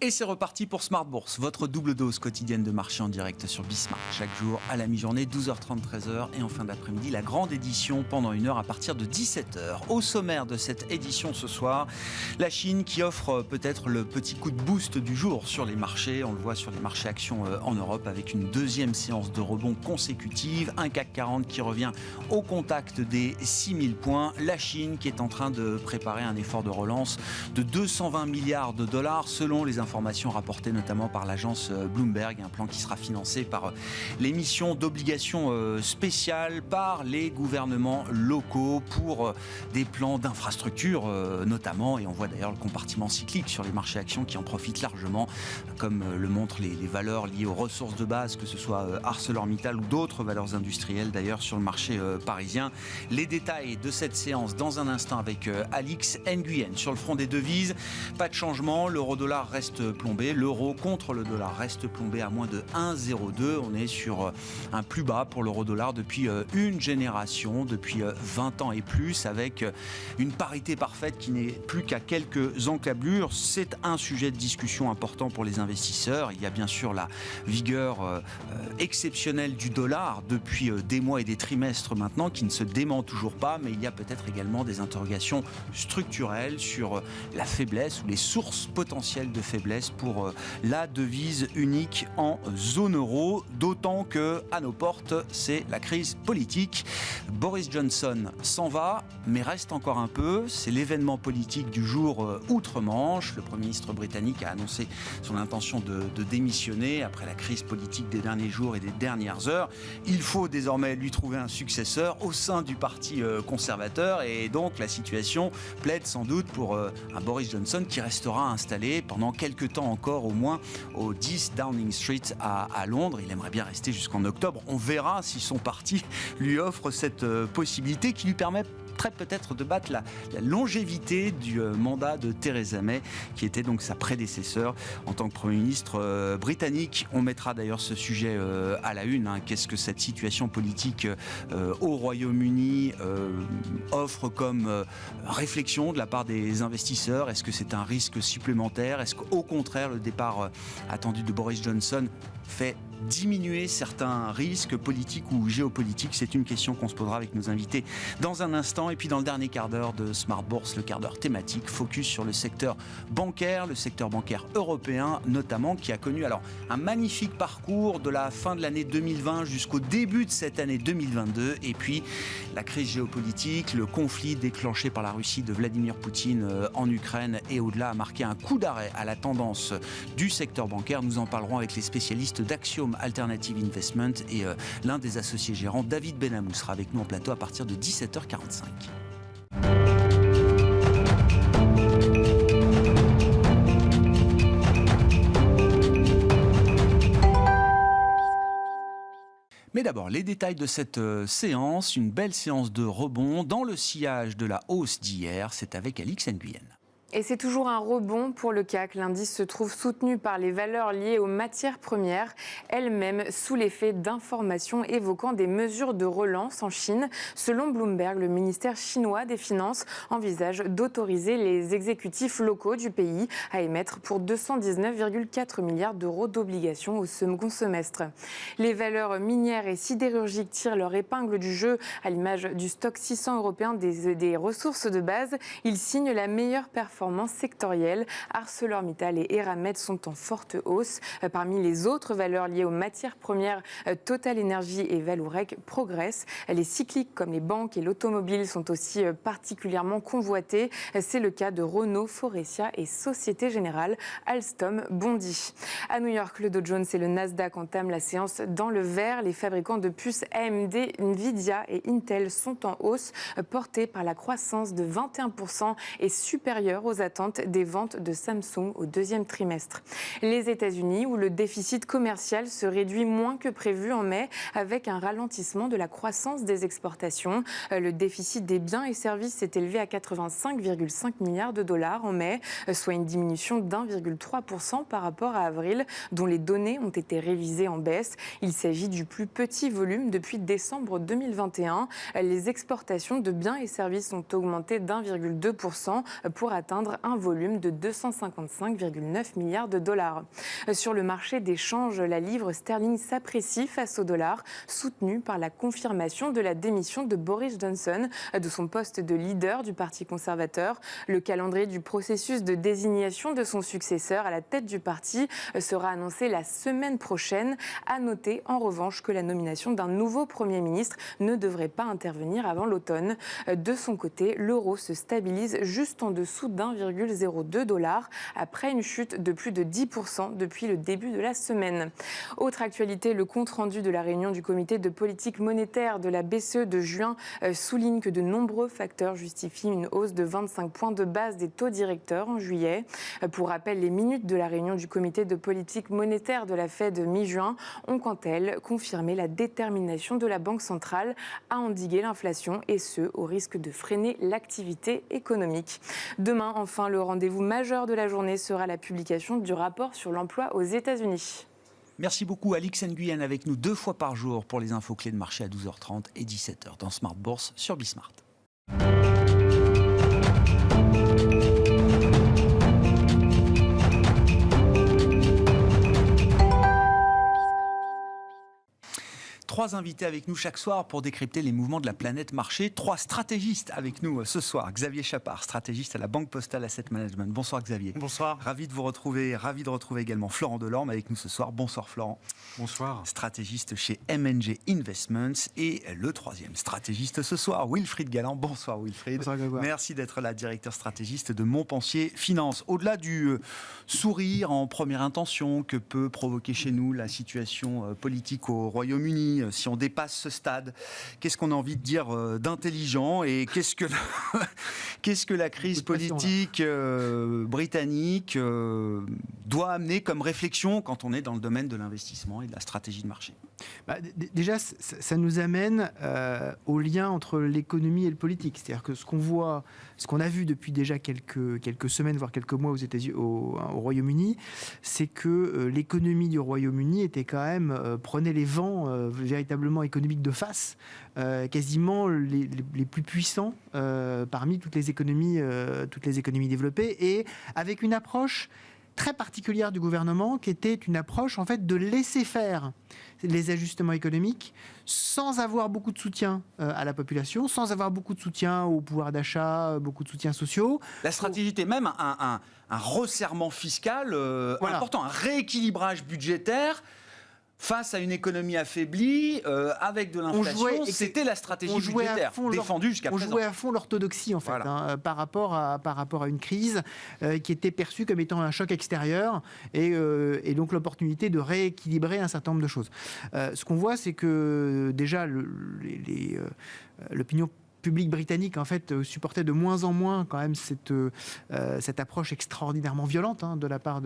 Et c'est reparti pour Smart Bourse, votre double dose quotidienne de marché en direct sur Bismart. Chaque jour à la mi-journée, 12h30, 13h et en fin d'après-midi, la grande édition pendant 1 heure à partir de 17h. Au sommaire de cette édition ce soir, la Chine qui offre peut-être le petit coup de boost du jour sur les marchés. On le voit sur les marchés actions en Europe avec une deuxième séance de rebond consécutive. Un CAC 40 qui revient au contact des 6000 points. La Chine qui est en train de préparer un effort de relance de 220 milliards de dollars selon les informations rapportées notamment par l'agence Bloomberg, un plan qui sera financé par l'émission d'obligations spéciales par les gouvernements locaux pour des plans d'infrastructure notamment, et on voit d'ailleurs le compartiment cyclique sur les marchés actions qui en profitent largement, comme le montrent les valeurs liées aux ressources de base, que ce soit ArcelorMittal ou d'autres valeurs industrielles d'ailleurs sur le marché parisien. Les détails de cette séance dans un instant avec Alix Nguyen. Sur le front des devises, pas de changement, l'euro-dollar reste plombé, l'euro contre le dollar reste plombé à moins de 1,02. On est sur un plus bas pour l'euro-dollar depuis une génération, depuis 20 ans et plus, avec une parité parfaite qui n'est plus qu'à quelques encablures. C'est un sujet de discussion important pour les investisseurs. Il y a bien sûr la vigueur exceptionnelle du dollar depuis des mois et des trimestres maintenant, qui ne se dément toujours pas, mais il y a peut-être également des interrogations structurelles sur la faiblesse ou les sources potentielles de faiblesse pour la devise unique en zone euro, d'autant que à nos portes, c'est la crise politique. Boris Johnson s'en va, mais reste encore un peu. C'est l'événement politique du jour outre-Manche. Le Premier ministre britannique a annoncé son intention de démissionner après la crise politique des derniers jours et des dernières heures. Il faut désormais lui trouver un successeur au sein du Parti conservateur, et donc la situation plaide sans doute pour un Boris Johnson qui restera installé pendant quelques temps encore, au moins au 10 Downing Street à Londres. Il aimerait bien rester jusqu'en octobre. On verra si son parti lui offre cette possibilité qui lui permet peut-être de battre la longévité du mandat de Theresa May, qui était donc sa prédécesseur en tant que Premier ministre britannique. On mettra d'ailleurs ce sujet à la une. Qu'est-ce que cette situation politique au Royaume-Uni offre comme réflexion de la part des investisseurs? Est-ce que c'est un risque supplémentaire? Est-ce qu'au contraire, le départ attendu de Boris Johnson fait diminuer certains risques politiques ou géopolitiques? C'est une question qu'on se posera avec nos invités dans un instant. Et puis dans le dernier quart d'heure de Smart Bourse, le quart d'heure thématique, focus sur le secteur bancaire européen notamment, qui a connu alors un magnifique parcours de la fin de l'année 2020 jusqu'au début de cette année 2022. Et puis la crise géopolitique, le conflit déclenché par la Russie de Vladimir Poutine en Ukraine et au-delà a marqué un coup d'arrêt à la tendance du secteur bancaire. Nous en parlerons avec les spécialistes d'Axiom Alternative Investment et l'un des associés gérants, David Benamou, sera avec nous en plateau à partir de 17h45. Mais d'abord, les détails de cette séance, une belle séance de rebond dans le sillage de la hausse d'hier. C'est avec Alix Nguyen. Et c'est toujours un rebond pour le CAC. L'indice se trouve soutenu par les valeurs liées aux matières premières, elles-mêmes sous l'effet d'informations évoquant des mesures de relance en Chine. Selon Bloomberg, le ministère chinois des Finances envisage d'autoriser les exécutifs locaux du pays à émettre pour 219,4 milliards d'euros d'obligations au second semestre. Les valeurs minières et sidérurgiques tirent leur épingle du jeu à l'image du stock 600 européen des ressources de base. Ils signent la meilleure performance sectorielle. ArcelorMittal et Eramet sont en forte hausse. Parmi les autres valeurs liées aux matières premières, Total Energy et Vallourec progressent. Les cycliques comme les banques et l'automobile sont aussi particulièrement convoités. C'est le cas de Renault, Faurecia et Société Générale. Alstom bondit. À New York, le Dow Jones et le Nasdaq entament la séance dans le vert. Les fabricants de puces AMD, Nvidia et Intel sont en hausse, portés par la croissance de 21% et supérieure aux attentes des ventes de Samsung au deuxième trimestre. Les États-Unis, où le déficit commercial se réduit moins que prévu en mai, avec un ralentissement de la croissance des exportations. Le déficit des biens et services s'est élevé à 85,5 milliards de dollars en mai, soit une diminution d'1,3% par rapport à avril, dont les données ont été révisées en baisse. Il s'agit du plus petit volume depuis décembre 2021. Les exportations de biens et services ont augmenté d'1,2% pour atteindre atteindre un volume de 255,9 milliards de dollars. Sur le marché des change, la livre sterling s'apprécie face au dollar, soutenue par la confirmation de la démission de Boris Johnson de son poste de leader du Parti conservateur. Le calendrier du processus de désignation de son successeur à la tête du parti sera annoncé la semaine prochaine. À noter en revanche que la nomination d'un nouveau Premier ministre ne devrait pas intervenir avant l'automne. De son côté, l'euro se stabilise juste en dessous d'1,02 $ après une chute de plus de 10% depuis le début de la semaine. Autre actualité, le compte-rendu de la réunion du comité de politique monétaire de la BCE de juin souligne que de nombreux facteurs justifient une hausse de 25 points de base des taux directeurs en juillet. Pour rappel, les minutes de la réunion du comité de politique monétaire de la Fed mi-juin ont quant à elles confirmé la détermination de la Banque centrale à endiguer l'inflation et ce, au risque de freiner l'activité économique. Demain, enfin, le rendez-vous majeur de la journée sera la publication du rapport sur l'emploi aux États-Unis. Merci beaucoup Alix Nguyen avec nous 2 fois par jour pour les infos clés de marché à 12h30 et 17h dans Smart Bourse sur Bismart. Trois invités avec nous chaque soir pour décrypter les mouvements de la planète marché. 3 stratégistes avec nous ce soir. Xavier Chapard, stratégiste à la Banque Postale Asset Management. Bonsoir Xavier. Bonsoir. Ravi de vous retrouver. Ravi de retrouver également Florent Delorme avec nous ce soir. Bonsoir Florent. Bonsoir. Stratégiste chez M&G Investments. Et le troisième stratégiste ce soir, Wilfried Galland. Bonsoir Wilfried. Bonsoir Grégoire. Merci d'être là, directeur stratégiste de Montpensier Finance. Au-delà du sourire en première intention que peut provoquer chez nous la situation politique au Royaume-Uni, si on dépasse ce stade, qu'est-ce qu'on a envie de dire d'intelligent et qu'est-ce que la crise politique britannique doit amener comme réflexion quand on est dans le domaine de l'investissement et de la stratégie de marché? Déjà, ça nous amène au lien entre l'économie et le politique. C'est-à-dire que ce qu'on a vu depuis déjà quelques semaines, voire quelques mois aux États-Unis, au Royaume-Uni, c'est que l'économie du Royaume-Uni était quand même prenait les vents véritablement économiques de face, quasiment les plus puissants parmi toutes les économies développées, et avec une approche très particulière du gouvernement qui était une approche en fait de laisser faire les ajustements économiques sans avoir beaucoup de soutien à la population, sans avoir beaucoup de soutien au pouvoir d'achat, beaucoup de soutiens sociaux. La stratégie était même un resserrement fiscal important, un rééquilibrage budgétaire face à une économie affaiblie, avec de l'inflation. C'était la stratégie budgétaire défendue jusqu'à présent. On jouait à fond l'orthodoxie, en fait, voilà. Par rapport à une crise qui était perçue comme étant un choc extérieur et donc l'opportunité de rééquilibrer un certain nombre de choses. Ce qu'on voit, c'est que déjà l'opinion public britannique en fait supportait de moins en moins quand même cette approche extraordinairement violente de la part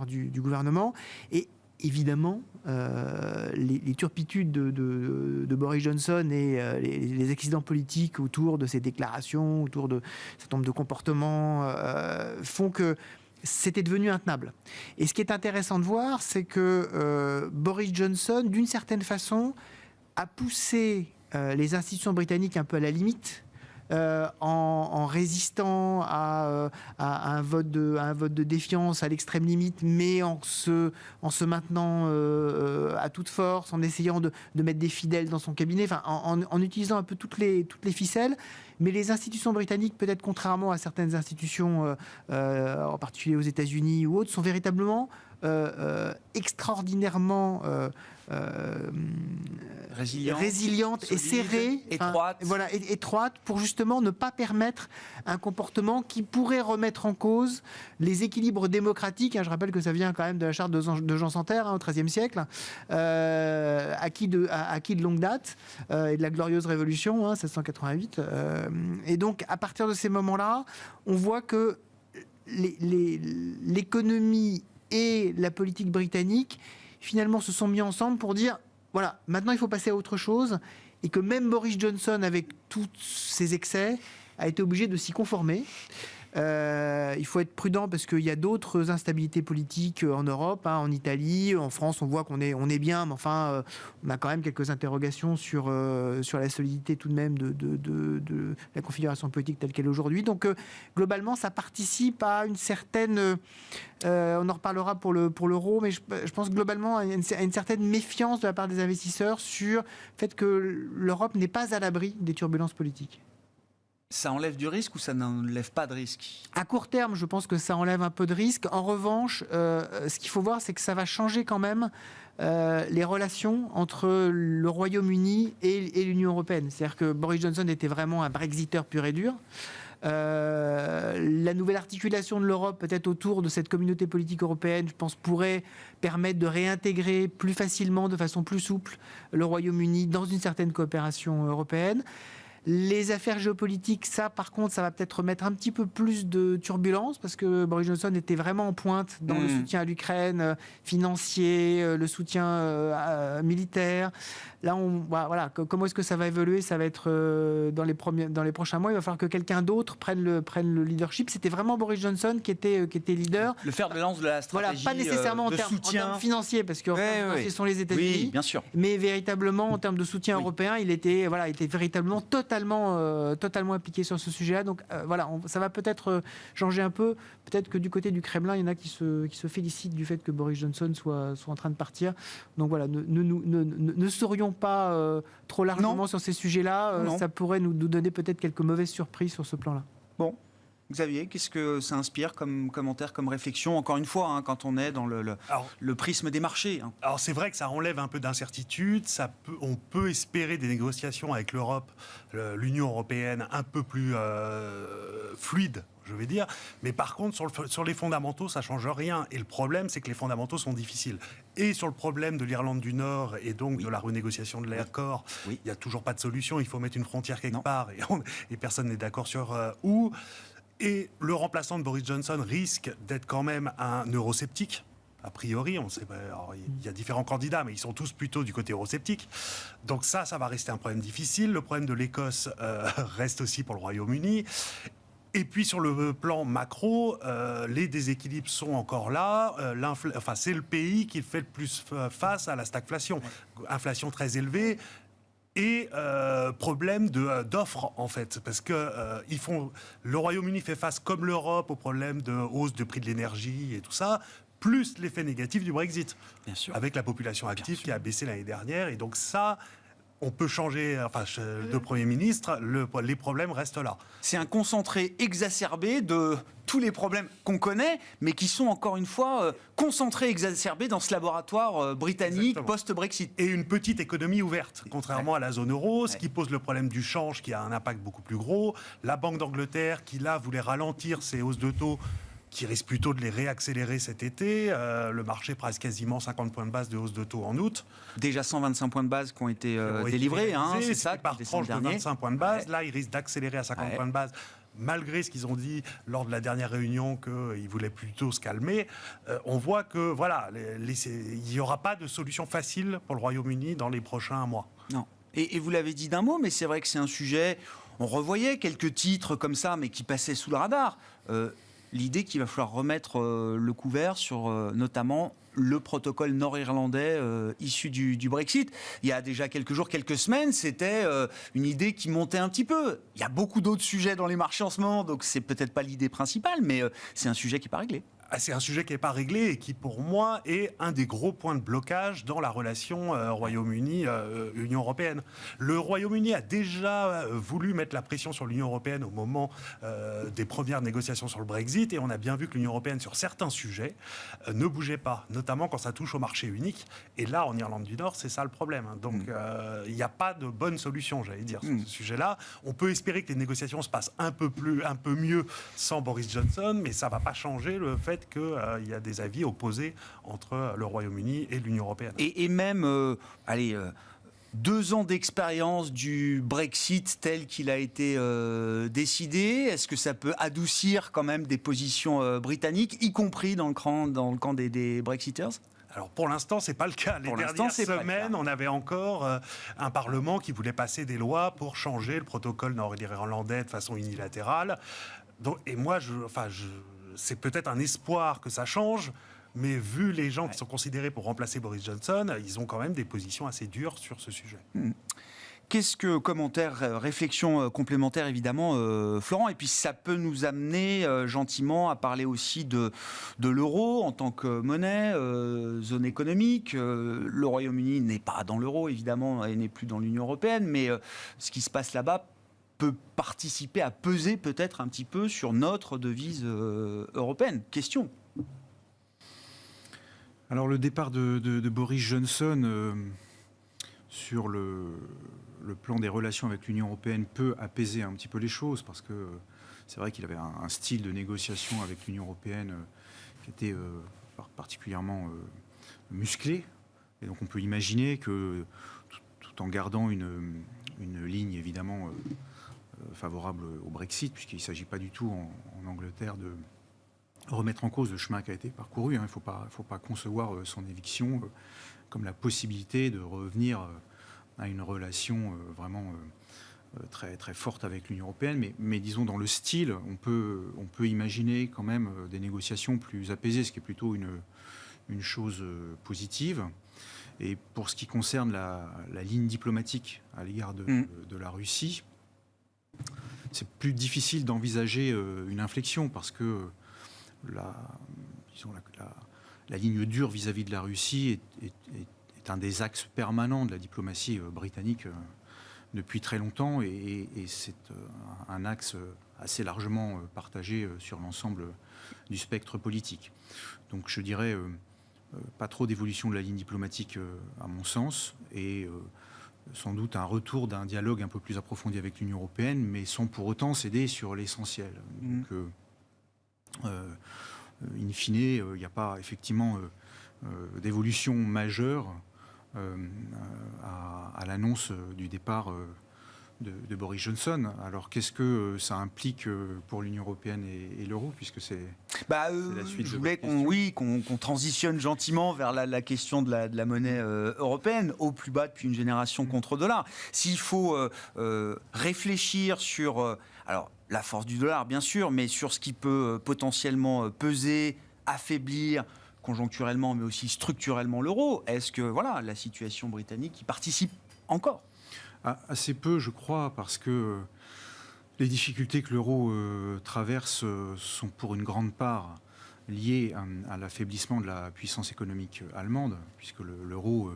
du gouvernement. Et évidemment, les turpitudes de Boris Johnson et les accidents politiques autour de ses déclarations, autour de un certain nombre de comportements, font que c'était devenu intenable. Et ce qui est intéressant de voir, c'est que Boris Johnson, d'une certaine façon, a poussé les institutions britanniques un peu à la limite, en résistant à un vote de défiance à l'extrême limite, mais en se maintenant à toute force, en essayant de mettre des fidèles dans son cabinet, en utilisant un peu toutes les ficelles. Mais les institutions britanniques, peut-être contrairement à certaines institutions, en particulier aux États-Unis ou autres, sont véritablement extraordinairement résiliente et serrée, étroite, pour justement ne pas permettre un comportement qui pourrait remettre en cause les équilibres démocratiques. Je rappelle que ça vient quand même de la charte de Jean Santerre au XIIIe siècle, acquis de longue date, et de la glorieuse Révolution, 1788. Et donc, à partir de ces moments-là, on voit que l'économie et la politique britannique finalement se sont mis ensemble pour dire voilà, maintenant il faut passer à autre chose, et que même Boris Johnson, avec tous ses excès, a été obligé de s'y conformer. Il faut être prudent parce qu'il y a d'autres instabilités politiques en Europe, en Italie, en France. On voit qu'on est bien, mais enfin, on a quand même quelques interrogations sur la solidité tout de même de la configuration politique telle qu'elle est aujourd'hui. Donc, globalement, ça participe à une certaine... on en reparlera pour l'euro, mais je pense globalement à une certaine méfiance de la part des investisseurs sur le fait que l'Europe n'est pas à l'abri des turbulences politiques. Ça enlève du risque ou ça n'enlève pas de risque ? À court terme, je pense que ça enlève un peu de risque. En revanche, ce qu'il faut voir, c'est que ça va changer quand même les relations entre le Royaume-Uni et l'Union européenne. C'est-à-dire que Boris Johnson était vraiment un Brexiteur pur et dur. La nouvelle articulation de l'Europe, peut-être autour de cette communauté politique européenne, je pense, pourrait permettre de réintégrer plus facilement, de façon plus souple, le Royaume-Uni dans une certaine coopération européenne. Les affaires géopolitiques, ça, par contre, ça va peut-être mettre un petit peu plus de turbulence parce que Boris Johnson était vraiment en pointe dans le soutien à l'Ukraine, financier, le soutien militaire. Là, voilà, comment est-ce que ça va évoluer ? Ça va être dans les prochains mois. Il va falloir que quelqu'un d'autre prenne le leadership. C'était vraiment Boris Johnson qui était leader. Le fer de lance de la stratégie, voilà, pas nécessairement de en termes financiers, parce que ce sont les États-Unis. Oui, bien sûr. Mais véritablement, en termes de soutien européen, il était véritablement totalement impliqué sur ce sujet-là. Donc ça va peut-être changer un peu. Peut-être que du côté du Kremlin, il y en a qui se félicitent du fait que Boris Johnson soit en train de partir. Donc voilà, ne serions pas trop largement sur ces sujets-là. Ça pourrait nous donner peut-être quelques mauvaises surprises sur ce plan-là. Bon. Xavier, qu'est-ce que ça inspire comme commentaire, comme réflexion, encore une fois, quand on est dans le prisme des marchés ? Alors c'est vrai que ça enlève un peu d'incertitude, on peut espérer des négociations avec l'Europe, l'Union européenne un peu plus fluides, je vais dire, mais par contre sur les fondamentaux ça ne change rien, et le problème c'est que les fondamentaux sont difficiles. Et sur le problème de l'Irlande du Nord et donc de la renégociation de l'accord, il n'y a toujours pas de solution, il faut mettre une frontière quelque part, et personne n'est d'accord sur où. Et le remplaçant de Boris Johnson risque d'être quand même un eurosceptique. A priori, on sait, il y a différents candidats, mais ils sont tous plutôt du côté eurosceptique. Donc ça va rester un problème difficile. Le problème de l'Écosse reste aussi pour le Royaume-Uni. Et puis sur le plan macro, les déséquilibres sont encore là. C'est le pays qui fait le plus face à la stagflation. Inflation très élevée. Et problème d'offres, en fait, parce que le Royaume-Uni fait face, comme l'Europe, au problème de hausse de prix de l'énergie et tout ça, plus l'effet négatif du Brexit, bien sûr, avec la population active qui a baissé l'année dernière. Et donc ça, on peut changer de Premier ministre, les problèmes restent là. C'est un concentré exacerbé de tous les problèmes qu'on connaît, mais qui sont encore une fois concentrés, exacerbés dans ce laboratoire britannique post-Brexit. Et une petite économie ouverte, contrairement à la zone euro, ce qui pose le problème du change qui a un impact beaucoup plus gros. La Banque d'Angleterre qui, là, voulait ralentir ses hausses de taux, qui risque plutôt de les réaccélérer cet été. Le marché presse quasiment 50 points de base de hausse de taux en août. Déjà 125 points de base qui ont été délivrés, c'est ça, par tranche de 25 points de base. Là, ils risquent d'accélérer à 50 points de base, malgré ce qu'ils ont dit lors de la dernière réunion qu'ils voulaient plutôt se calmer. On voit que il n'y aura pas de solution facile pour le Royaume-Uni dans les prochains mois. Non. Et vous l'avez dit d'un mot, mais c'est vrai que c'est un sujet... On revoyait quelques titres comme ça, mais qui passaient sous le radar. L'idée qu'il va falloir remettre le couvert sur notamment le protocole nord-irlandais issu du Brexit. Il y a déjà quelques jours, quelques semaines, c'était une idée qui montait un petit peu. Il y a beaucoup d'autres sujets dans les marchés en ce moment, donc c'est peut-être pas l'idée principale, mais c'est un sujet qui n'est pas réglé. C'est un sujet qui n'est pas réglé et qui, pour moi, est un des gros points de blocage dans la relation Royaume-Uni-Union européenne. Le Royaume-Uni a déjà voulu mettre la pression sur l'Union européenne au moment des premières négociations sur le Brexit, et on a bien vu que l'Union européenne, sur certains sujets, ne bougeait pas, notamment quand ça touche au marché unique. Et là, en Irlande du Nord, c'est ça le problème. Donc, il n'y a pas de bonne solution, j'allais dire, sur ce sujet-là. On peut espérer que les négociations se passent un peu mieux sans Boris Johnson, mais ça ne va pas changer le fait qu'il y a des avis opposés entre le Royaume-Uni et l'Union européenne. Et même, 2 ans d'expérience du Brexit tel qu'il a été décidé, est-ce que ça peut adoucir quand même des positions britanniques, y compris dans le camp des Brexiters ? Alors pour l'instant, c'est pas le cas. Les dernières semaines, on avait encore un Parlement qui voulait passer des lois pour changer le protocole nord-irlandais de façon unilatérale. Et moi, c'est peut-être un espoir que ça change, mais vu les gens qui sont considérés pour remplacer Boris Johnson, ils ont quand même des positions assez dures sur ce sujet. Qu'est-ce que commentaire, réflexion complémentaire évidemment, Florent, et puis ça peut nous amener gentiment à parler aussi de l'euro en tant que monnaie, zone économique. Le Royaume-Uni n'est pas dans l'euro évidemment et n'est plus dans l'Union européenne, mais ce qui se passe là-bas peut participer à peser peut-être un petit peu sur notre devise européenne. Question. Alors le départ de Boris Johnson sur le plan des relations avec l'Union européenne peut apaiser un petit peu les choses, parce que c'est vrai qu'il avait un style de négociation avec l'Union européenne qui était particulièrement musclé. Et donc on peut imaginer que tout en gardant une ligne évidemment favorable au Brexit, puisqu'il ne s'agit pas du tout en Angleterre de remettre en cause le chemin qui a été parcouru. Il ne faut pas concevoir son éviction comme la possibilité de revenir à une relation vraiment très, très forte avec l'Union européenne. Mais disons, dans le style, on peut imaginer quand même des négociations plus apaisées, ce qui est plutôt une chose positive. Et pour ce qui concerne la ligne diplomatique à l'égard de la Russie, c'est plus difficile d'envisager une inflexion, parce que la ligne dure vis-à-vis de la Russie est un des axes permanents de la diplomatie britannique depuis très longtemps, et c'est un axe assez largement partagé sur l'ensemble du spectre politique. Donc je dirais pas trop d'évolution de la ligne diplomatique à mon sens, et sans doute un retour d'un dialogue un peu plus approfondi avec l'Union européenne, mais sans pour autant céder sur l'essentiel. Donc in fine, il n'y a pas effectivement d'évolution majeure à l'annonce du départ de Boris Johnson. Alors qu'est-ce que ça implique pour l'Union européenne et l'euro, puisque c'est la suite. Je voulais qu'on transitionne gentiment vers la question de la monnaie européenne, au plus bas depuis une génération contre dollar. S'il faut réfléchir sur alors la force du dollar, bien sûr, mais sur ce qui peut potentiellement peser, affaiblir conjoncturellement, mais aussi structurellement l'euro, est-ce que la situation britannique y participe encore ? Assez peu, je crois, parce que les difficultés que l'euro traverse sont pour une grande part liées à l'affaiblissement de la puissance économique allemande, puisque l'euro,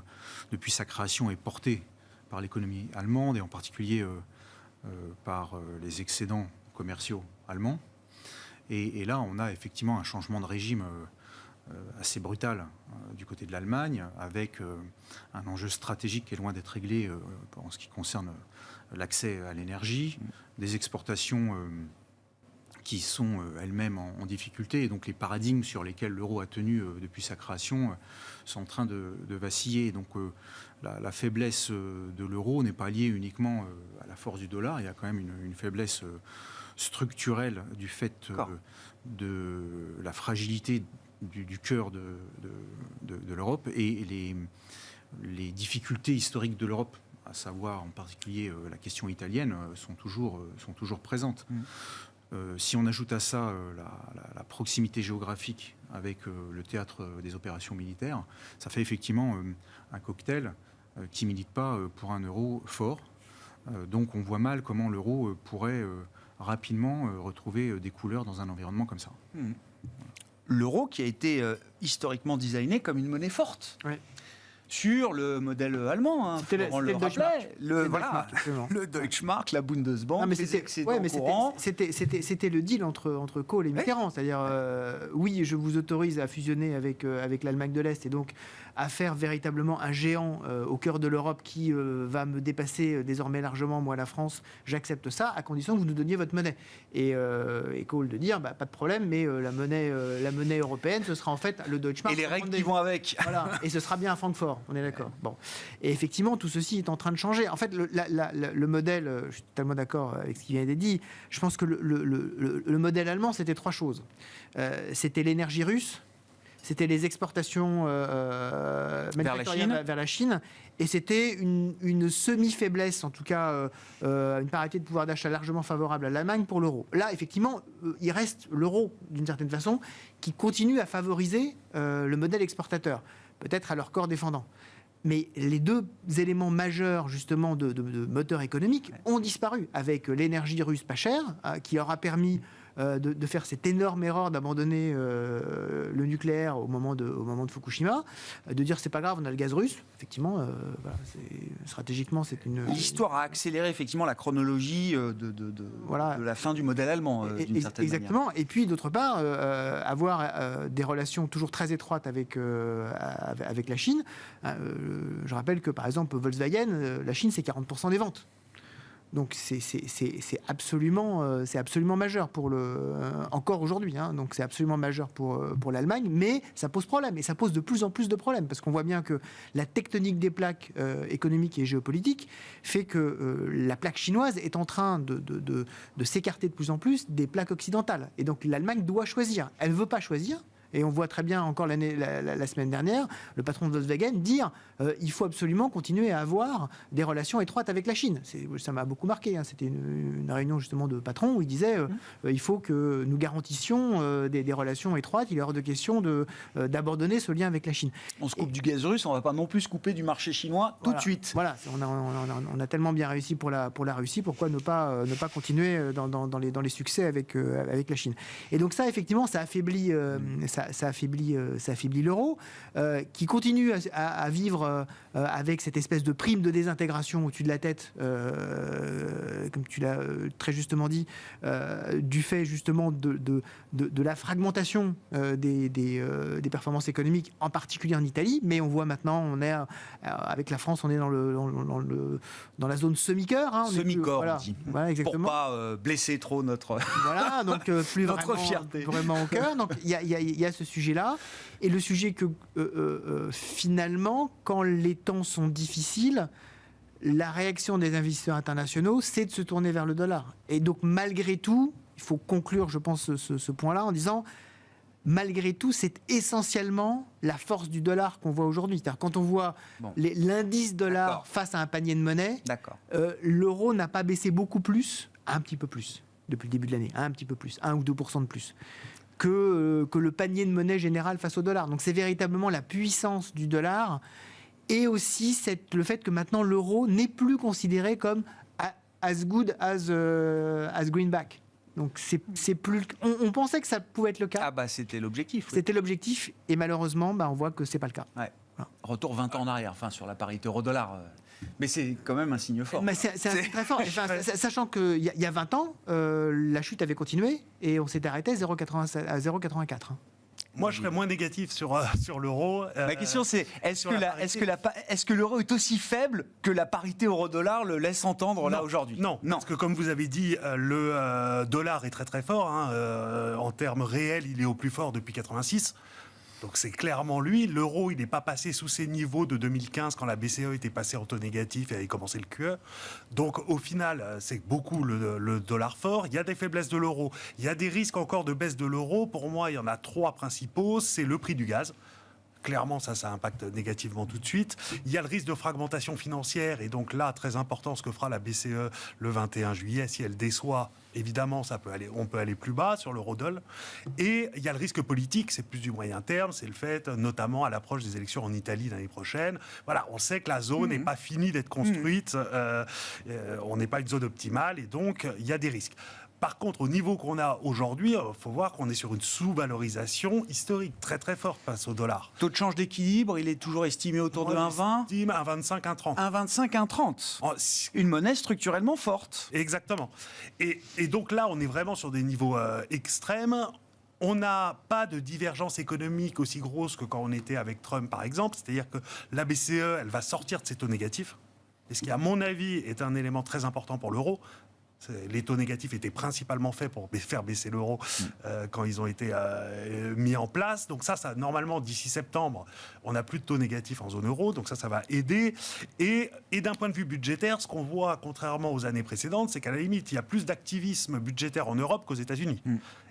depuis sa création, est porté par l'économie allemande, et en particulier par les excédents commerciaux allemands. Et là, on a effectivement un changement de régime assez brutal du côté de l'Allemagne, avec un enjeu stratégique qui est loin d'être réglé en ce qui concerne l'accès à l'énergie, des exportations qui sont elles-mêmes en difficulté, et donc les paradigmes sur lesquels l'euro a tenu depuis sa création sont en train de vaciller. Donc la faiblesse de l'euro n'est pas liée uniquement à la force du dollar, il y a quand même une faiblesse structurelle du fait de la fragilité du cœur de l'Europe, et les difficultés historiques de l'Europe, à savoir en particulier la question italienne, sont toujours présentes. Si on ajoute à ça la proximité géographique avec le théâtre des opérations militaires, ça fait effectivement un cocktail qui ne milite pas pour un euro fort. Donc on voit mal comment l'euro pourrait rapidement retrouver des couleurs dans un environnement comme ça. L'euro qui a été historiquement designé comme une monnaie forte. Oui. Sur le modèle allemand, c'était le Deutschmark. Le Deutschmark, la Bundesbank, les excédents courants. C'était le deal entre Kohl et Mitterrand. C'est-à-dire, oui, je vous autorise à fusionner avec l'Allemagne de l'Est, et donc à faire véritablement un géant au cœur de l'Europe qui va me dépasser désormais largement, moi, la France. J'accepte ça, à condition que vous nous donniez votre monnaie. Et Kohl de dire, pas de problème, mais la monnaie européenne, ce sera en fait le Deutschmark. Et les règles qui vont avec. Voilà, et ce sera bien à Francfort. On est d'accord. Bon. Et effectivement, tout ceci est en train de changer. En fait, le modèle, je suis totalement d'accord avec ce qui vient d'être dit, je pense que le modèle allemand, c'était trois choses. C'était l'énergie russe, c'était les exportations manufacturières vers la Chine, et c'était une semi-faiblesse, en tout cas une parité de pouvoir d'achat largement favorable à l'Allemagne pour l'euro. Là, effectivement, il reste l'euro, d'une certaine façon, qui continue à favoriser le modèle exportateur, peut-être à leur corps défendant. Mais les deux éléments majeurs, justement, de moteur économique ont disparu, avec l'énergie russe pas chère, qui leur a permis de faire cette énorme erreur d'abandonner le nucléaire au moment de Fukushima, de dire c'est pas grave, on a le gaz russe. Effectivement, voilà, stratégiquement, c'est une... L'histoire a accéléré effectivement la chronologie de la fin du modèle allemand, d'une certaine manière. Exactement. Et puis, d'autre part, avoir des relations toujours très étroites avec la Chine. Je rappelle que, par exemple, Volkswagen, la Chine, c'est 40% des ventes. Donc c'est absolument majeur pour encore aujourd'hui. Donc c'est absolument majeur pour l'Allemagne, mais ça pose problème, et ça pose de plus en plus de problèmes, parce qu'on voit bien que la tectonique des plaques économiques et géopolitiques fait que la plaque chinoise est en train de s'écarter de plus en plus des plaques occidentales. Et donc l'Allemagne doit choisir. Elle ne veut pas choisir. Et on voit très bien encore la semaine dernière, le patron de Volkswagen dire il faut absolument continuer à avoir des relations étroites avec la Chine. Ça m'a beaucoup marqué. C'était une réunion justement de patrons où il disait il faut que nous garantissions des relations étroites. Il est hors de question d'abandonner ce lien avec la Chine. On se coupe du gaz russe, on ne va pas non plus se couper du marché chinois tout de suite. Voilà, on a tellement bien réussi pour la Russie, pourquoi ne pas continuer dans les succès avec la Chine. Et donc ça, effectivement, ça affaiblit l'euro, qui continue à vivre avec cette espèce de prime de désintégration au-dessus de la tête, comme tu l'as très justement dit, du fait justement de la fragmentation des performances économiques, en particulier en Italie. Mais on voit maintenant, avec la France, on est dans la zone semi-cœur. Semi-corps, voilà, on dit. Voilà, exactement. Pour pas blesser trop notre... Voilà, donc plus notre fierté. Vraiment au cœur. Donc il y a ce sujet-là, et le sujet que finalement, quand les temps sont difficiles, la réaction des investisseurs internationaux, c'est de se tourner vers le dollar. Et donc malgré tout, il faut conclure, je pense, ce point-là en disant, malgré tout, c'est essentiellement la force du dollar qu'on voit aujourd'hui. C'est-à-dire quand on voit l'indice dollar face à un panier de monnaie, l'euro n'a pas baissé beaucoup plus, un petit peu plus, depuis le début de l'année, un petit peu plus, 1 ou 2% de plus. Que le panier de monnaie général face au dollar. Donc c'est véritablement la puissance du dollar, et aussi le fait que maintenant l'euro n'est plus considéré comme as good as greenback. Donc c'est plus. On pensait que ça pouvait être le cas. Ah bah c'était l'objectif. Oui. C'était l'objectif, et malheureusement, on voit que c'est pas le cas. Ouais. Voilà. Retour 20 ans en arrière, sur la parité euro-dollar. Mais c'est quand même un signe fort. Mais c'est un signe très fort. Sachant qu'il y a 20 ans, la chute avait continué, et on s'était arrêté à 0,84. Moi, je serais moins négatif sur l'euro. Ma question, c'est est-ce que l'euro est aussi faible que la parité euro-dollar le laisse entendre là aujourd'hui ? Non, parce que comme vous avez dit, le dollar est très très fort. En termes réels, il est au plus fort depuis 86. Donc c'est clairement lui. L'euro, il n'est pas passé sous ses niveaux de 2015 quand la BCE était passée en taux négatif et avait commencé le QE. Donc au final, c'est beaucoup le dollar fort. Il y a des faiblesses de l'euro. Il y a des risques encore de baisse de l'euro. Pour moi, il y en a 3 principaux. C'est le prix du gaz. Clairement, ça impacte négativement tout de suite. Il y a le risque de fragmentation financière, et donc là, très important, ce que fera la BCE le 21 juillet. Si elle déçoit, évidemment, on peut aller plus bas sur l'eurodoll. Et il y a le risque politique, c'est plus du moyen terme, c'est le fait, notamment à l'approche des élections en Italie l'année prochaine. Voilà, on sait que la zone n'est pas finie d'être construite, on n'est pas une zone optimale, et donc il y a des risques. Par contre, au niveau qu'on a aujourd'hui, il faut voir qu'on est sur une sous-valorisation historique très très forte face au dollar. Taux de change d'équilibre, il est toujours estimé autour de 1,20 ? 1,25, 1,30. 1,25, 1,30. Une monnaie structurellement forte. Exactement. Et donc là, on est vraiment sur des niveaux extrêmes. On n'a pas de divergence économique aussi grosse que quand on était avec Trump, par exemple. C'est-à-dire que la BCE, elle va sortir de ses taux négatifs. Et ce qui, à mon avis, est un élément très important pour l'euro. Les taux négatifs étaient principalement faits pour faire baisser l'euro quand ils ont été mis en place. Donc ça, normalement, d'ici septembre, on n'a plus de taux négatifs en zone euro. Donc ça va aider. Et d'un point de vue budgétaire, ce qu'on voit, contrairement aux années précédentes, c'est qu'à la limite, il y a plus d'activisme budgétaire en Europe qu'aux États-Unis.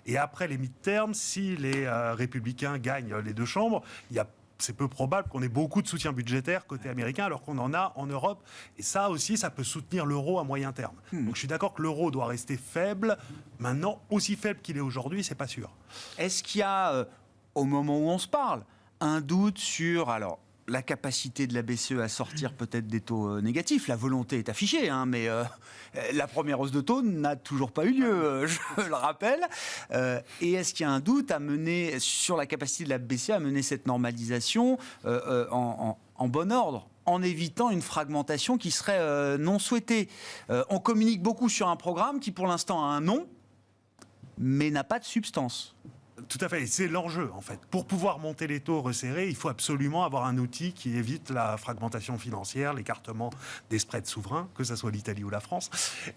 Et après les mid-terms, si les républicains gagnent les deux chambres, c'est peu probable qu'on ait beaucoup de soutien budgétaire côté américain, alors qu'on en a en Europe. Et ça aussi, ça peut soutenir l'euro à moyen terme. Donc je suis d'accord que l'euro doit rester faible. Maintenant, aussi faible qu'il est aujourd'hui, c'est pas sûr. Est-ce qu'il y a, au moment où on se parle, un doute sur la capacité de la BCE à sortir peut-être des taux négatifs? La volonté est affichée, mais la première hausse de taux n'a toujours pas eu lieu, je le rappelle. Et est-ce qu'il y a un doute sur la capacité de la BCE à mener cette normalisation en bon ordre, en évitant une fragmentation qui serait non souhaitée? On communique beaucoup sur un programme qui, pour l'instant, a un nom, mais n'a pas de substance. Tout à fait, et c'est l'enjeu en fait. Pour pouvoir monter les taux resserrés, il faut absolument avoir un outil qui évite la fragmentation financière, l'écartement des spreads souverains, que ce soit l'Italie ou la France.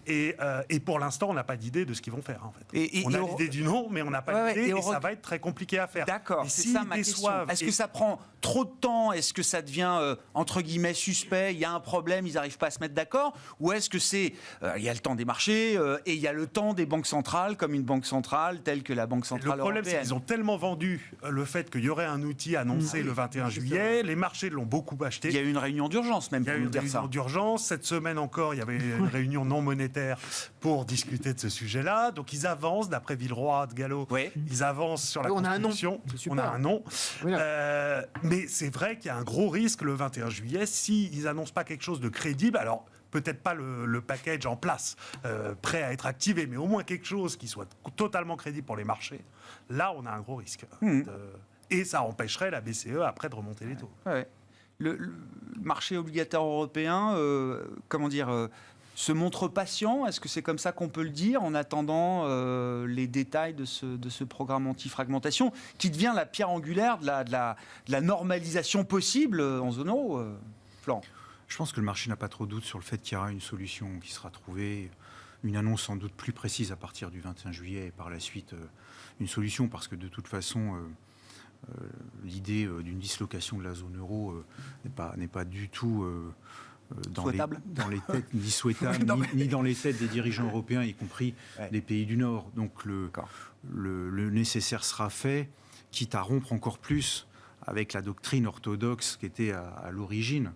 Et pour l'instant, on n'a pas d'idée de ce qu'ils vont faire en fait. On a l'idée du nom, mais on n'a pas d'idée, et ça va être très compliqué à faire. D'accord, et c'est ça ma question. Est-ce que ça prend trop de temps? Est-ce que ça devient, entre guillemets, suspect? Il y a un problème, ils n'arrivent pas à se mettre d'accord? Ou est-ce que il y a le temps des marchés et il y a le temps des banques centrales, comme une banque centrale telle que la Banque centrale européenne? Ils ont tellement vendu le fait qu'il y aurait un outil annoncé le 21 juillet. Les marchés l'ont beaucoup acheté. Il y a eu une réunion d'urgence même pour nous dire ça. Il y a eu une réunion d'urgence. Cette semaine encore, il y avait une réunion non monétaire pour discuter de ce sujet-là. Donc ils avancent, d'après Villeroy de Gallo, ils avancent sur la construction. On a un nom. Mais c'est vrai qu'il y a un gros risque le 21 juillet s'ils n'annoncent pas quelque chose de crédible. Alors, peut-être pas le package en place, prêt à être activé, mais au moins quelque chose qui soit totalement crédible pour les marchés. Là, on a un gros risque. Et ça empêcherait la BCE après de remonter les taux. Le marché obligataire européen, se montre patient. Est-ce que c'est comme ça qu'on peut le dire, en attendant les détails de ce programme anti-fragmentation, qui devient la pierre angulaire de la normalisation possible en zone euro, Florent? Je pense que le marché n'a pas trop de doute sur le fait qu'il y aura une solution qui sera trouvée, une annonce sans doute plus précise à partir du 21 juillet et par la suite une solution, parce que de toute façon l'idée d'une dislocation de la zone euro n'est pas du tout dans les têtes, ni souhaitable, ni dans les têtes des dirigeants européens, y compris des pays du Nord. Donc le nécessaire sera fait, quitte à rompre encore plus avec la doctrine orthodoxe qui était à l'origine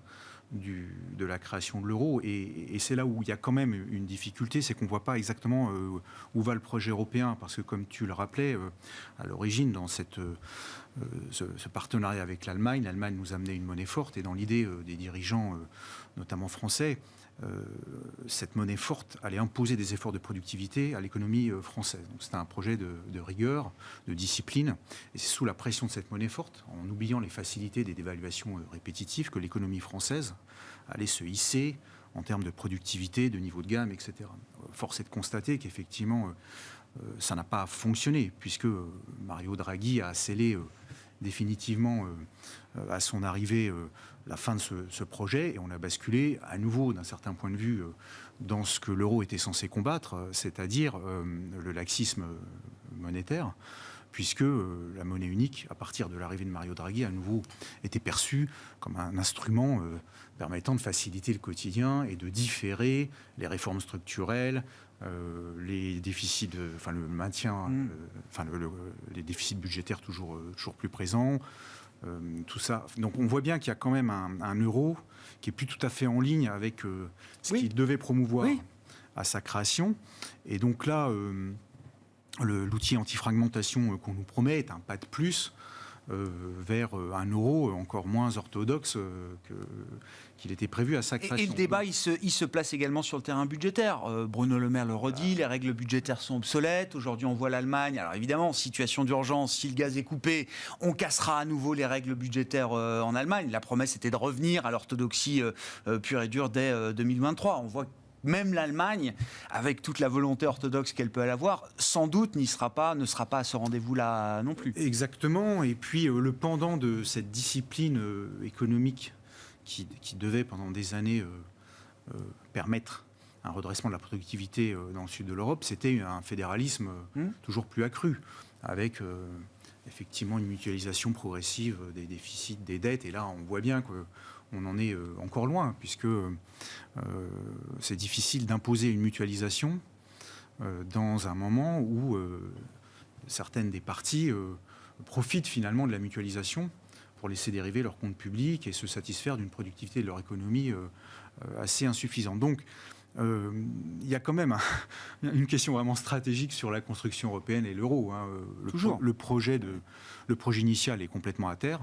de la création de l'euro. Et c'est là où il y a quand même une difficulté, c'est qu'on ne voit pas exactement où va le projet européen, parce que comme tu le rappelais, à l'origine, dans ce partenariat avec l'Allemagne nous amenait une monnaie forte, et dans l'idée des dirigeants, notamment français, cette monnaie forte allait imposer des efforts de productivité à l'économie française. Donc c'était un projet de rigueur, de discipline, et c'est sous la pression de cette monnaie forte, en oubliant les facilités des dévaluations répétitives, que l'économie française allait se hisser en termes de productivité, de niveau de gamme, etc. Force est de constater qu'effectivement, ça n'a pas fonctionné, puisque Mario Draghi a scellé définitivement à son arrivée la fin de ce projet, et on a basculé à nouveau d'un certain point de vue dans ce que l'euro était censé combattre, c'est-à-dire le laxisme monétaire, puisque la monnaie unique, à partir de l'arrivée de Mario Draghi, à nouveau était perçue comme un instrument permettant de faciliter le quotidien et de différer les réformes structurelles, les déficits, le maintien, les déficits budgétaires toujours plus présents, tout ça. Donc on voit bien qu'il y a quand même un euro qui est plus tout à fait en ligne avec ce qu'il devait promouvoir à sa création. Et donc là, l'outil anti-fragmentation qu'on nous promet est un pas de plus vers un euro encore moins orthodoxe qu'il était prévu à sa création. Et le débat, il se place également sur le terrain budgétaire. Bruno Le Maire le redit, les règles budgétaires sont obsolètes. Aujourd'hui, on voit l'Allemagne. Alors évidemment, situation d'urgence, si le gaz est coupé, on cassera à nouveau les règles budgétaires en Allemagne. La promesse était de revenir à l'orthodoxie pure et dure dès 2023. On voit même l'Allemagne, avec toute la volonté orthodoxe qu'elle peut avoir, sans doute ne sera pas à ce rendez-vous-là non plus. Exactement. Et puis le pendant de cette discipline économique qui devait pendant des années permettre un redressement de la productivité dans le sud de l'Europe, c'était un fédéralisme toujours plus accru, avec effectivement une mutualisation progressive des déficits, des dettes. Et là, on voit bien qu'on en est encore loin, puisque c'est difficile d'imposer une mutualisation dans un moment où certaines des parties profitent finalement de la mutualisation pour laisser dériver leurs comptes publics et se satisfaire d'une productivité de leur économie assez insuffisante. Donc, il y a quand même une question vraiment stratégique sur la construction européenne et l'euro. Le projet initial est complètement à terre.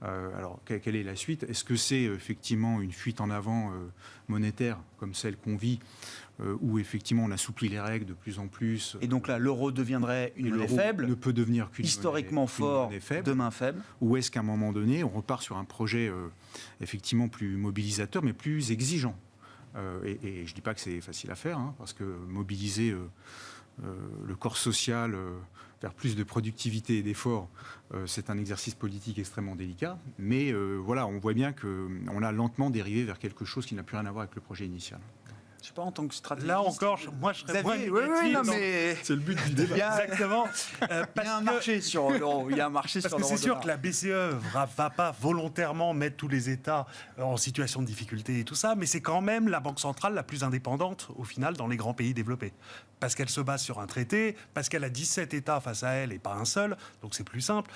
Alors, quelle est la suite? Est-ce que c'est effectivement une fuite en avant monétaire comme celle qu'on vit, où effectivement on assouplit les règles de plus en plus? Et donc là, l'euro deviendrait une monnaie faible, ne peut devenir qu'une historiquement fort, demain faible. Ou est-ce qu'à un moment donné, on repart sur un projet effectivement plus mobilisateur, mais plus exigeant? Et je ne dis pas que c'est facile à faire, parce que mobiliser le corps social vers plus de productivité et d'efforts, c'est un exercice politique extrêmement délicat. Mais voilà, on voit bien qu'on a lentement dérivé vers quelque chose qui n'a plus rien à voir avec le projet initial. Je sais pas, en tant que stratégiste. Là encore, moi je serais moins oui, non, mais c'est le but du débat. Exactement. Il y a un marché sur l'euro. Il y a un marché sur Parce que l'euro. c'est sûr que la BCE va pas volontairement mettre tous les États en situation de difficulté et tout ça, mais c'est quand même la banque centrale la plus indépendante au final dans les grands pays développés. Parce qu'elle se base sur un traité, parce qu'elle a 17 États face à elle et pas un seul, donc c'est plus simple.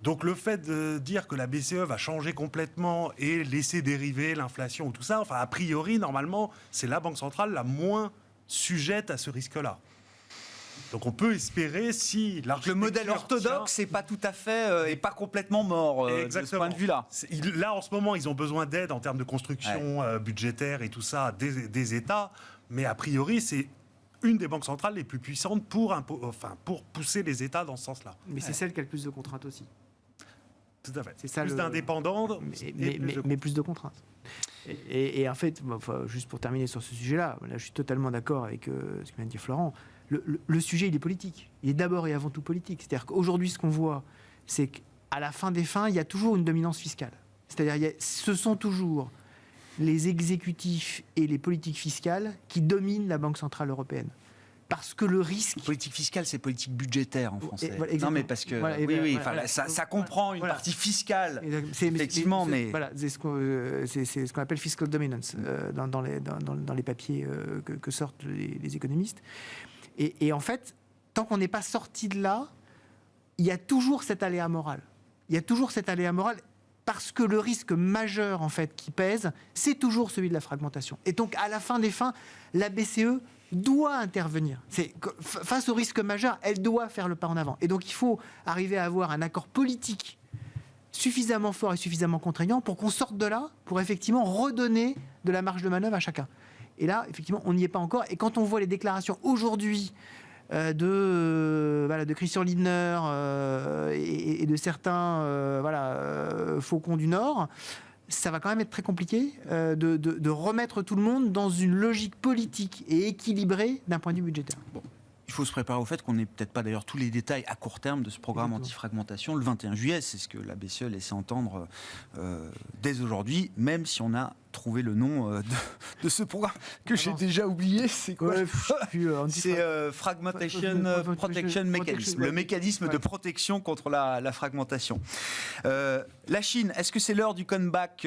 Donc le fait de dire que la BCE va changer complètement et laisser dériver l'inflation ou tout ça, enfin a priori, normalement, c'est la banque centrale la moins sujette à ce risque-là. Donc on peut espérer si le modèle orthodoxe n'est pas tout à fait et pas complètement mort de ce point de vue-là. Là, en ce moment, ils ont besoin d'aide en termes de construction budgétaire et tout ça des États, mais a priori, c'est une des banques centrales les plus puissantes pour pousser les États dans ce sens-là. Mais c'est celle qui a le plus de contraintes aussi. Tout à fait. C'est ça, plus d'indépendants, mais plus de contraintes. Et en fait, juste pour terminer sur ce sujet-là, je suis totalement d'accord avec ce que vient de dire Florent. Le sujet, il est politique. Il est d'abord et avant tout politique. C'est-à-dire qu'aujourd'hui, ce qu'on voit, c'est qu'à la fin des fins, il y a toujours une dominance fiscale. C'est-à-dire ce sont toujours les exécutifs et les politiques fiscales qui dominent la Banque Centrale Européenne. Parce que le risque... Politique fiscale, c'est politique budgétaire en français. Voilà, non, mais parce que... Voilà, ça comprend une partie fiscale, effectivement, mais... Voilà, c'est ce qu'on appelle fiscal dominance dans les papiers que sortent les économistes. Et en fait, tant qu'on n'est pas sorti de là, il y a toujours cet aléa moral. Il y a toujours cet aléa moral parce que le risque majeur, en fait, qui pèse, c'est toujours celui de la fragmentation. Et donc, à la fin des fins, la BCE doit intervenir. Face au risque majeur, elle doit faire le pas en avant. Et donc, il faut arriver à avoir un accord politique suffisamment fort et suffisamment contraignant pour qu'on sorte de là, pour effectivement redonner de la marge de manœuvre à chacun. Et là, effectivement, on n'y est pas encore. Et quand on voit les déclarations aujourd'hui de Christian Lindner et de certains faucons du Nord, ça va quand même être très compliqué de remettre tout le monde dans une logique politique et équilibrée d'un point de vue budgétaire. Bon. Il faut se préparer au fait qu'on n'ait peut-être pas d'ailleurs tous les détails à court terme de ce programme anti-fragmentation le 21 juillet. C'est ce que la BCE laissait entendre dès aujourd'hui, même si on a trouvé le nom de ce programme que j'ai déjà oublié. C'est quoi? C'est Fragmentation Protection Mechanism, le mécanisme de protection contre la fragmentation. La Chine, est-ce que c'est l'heure du comeback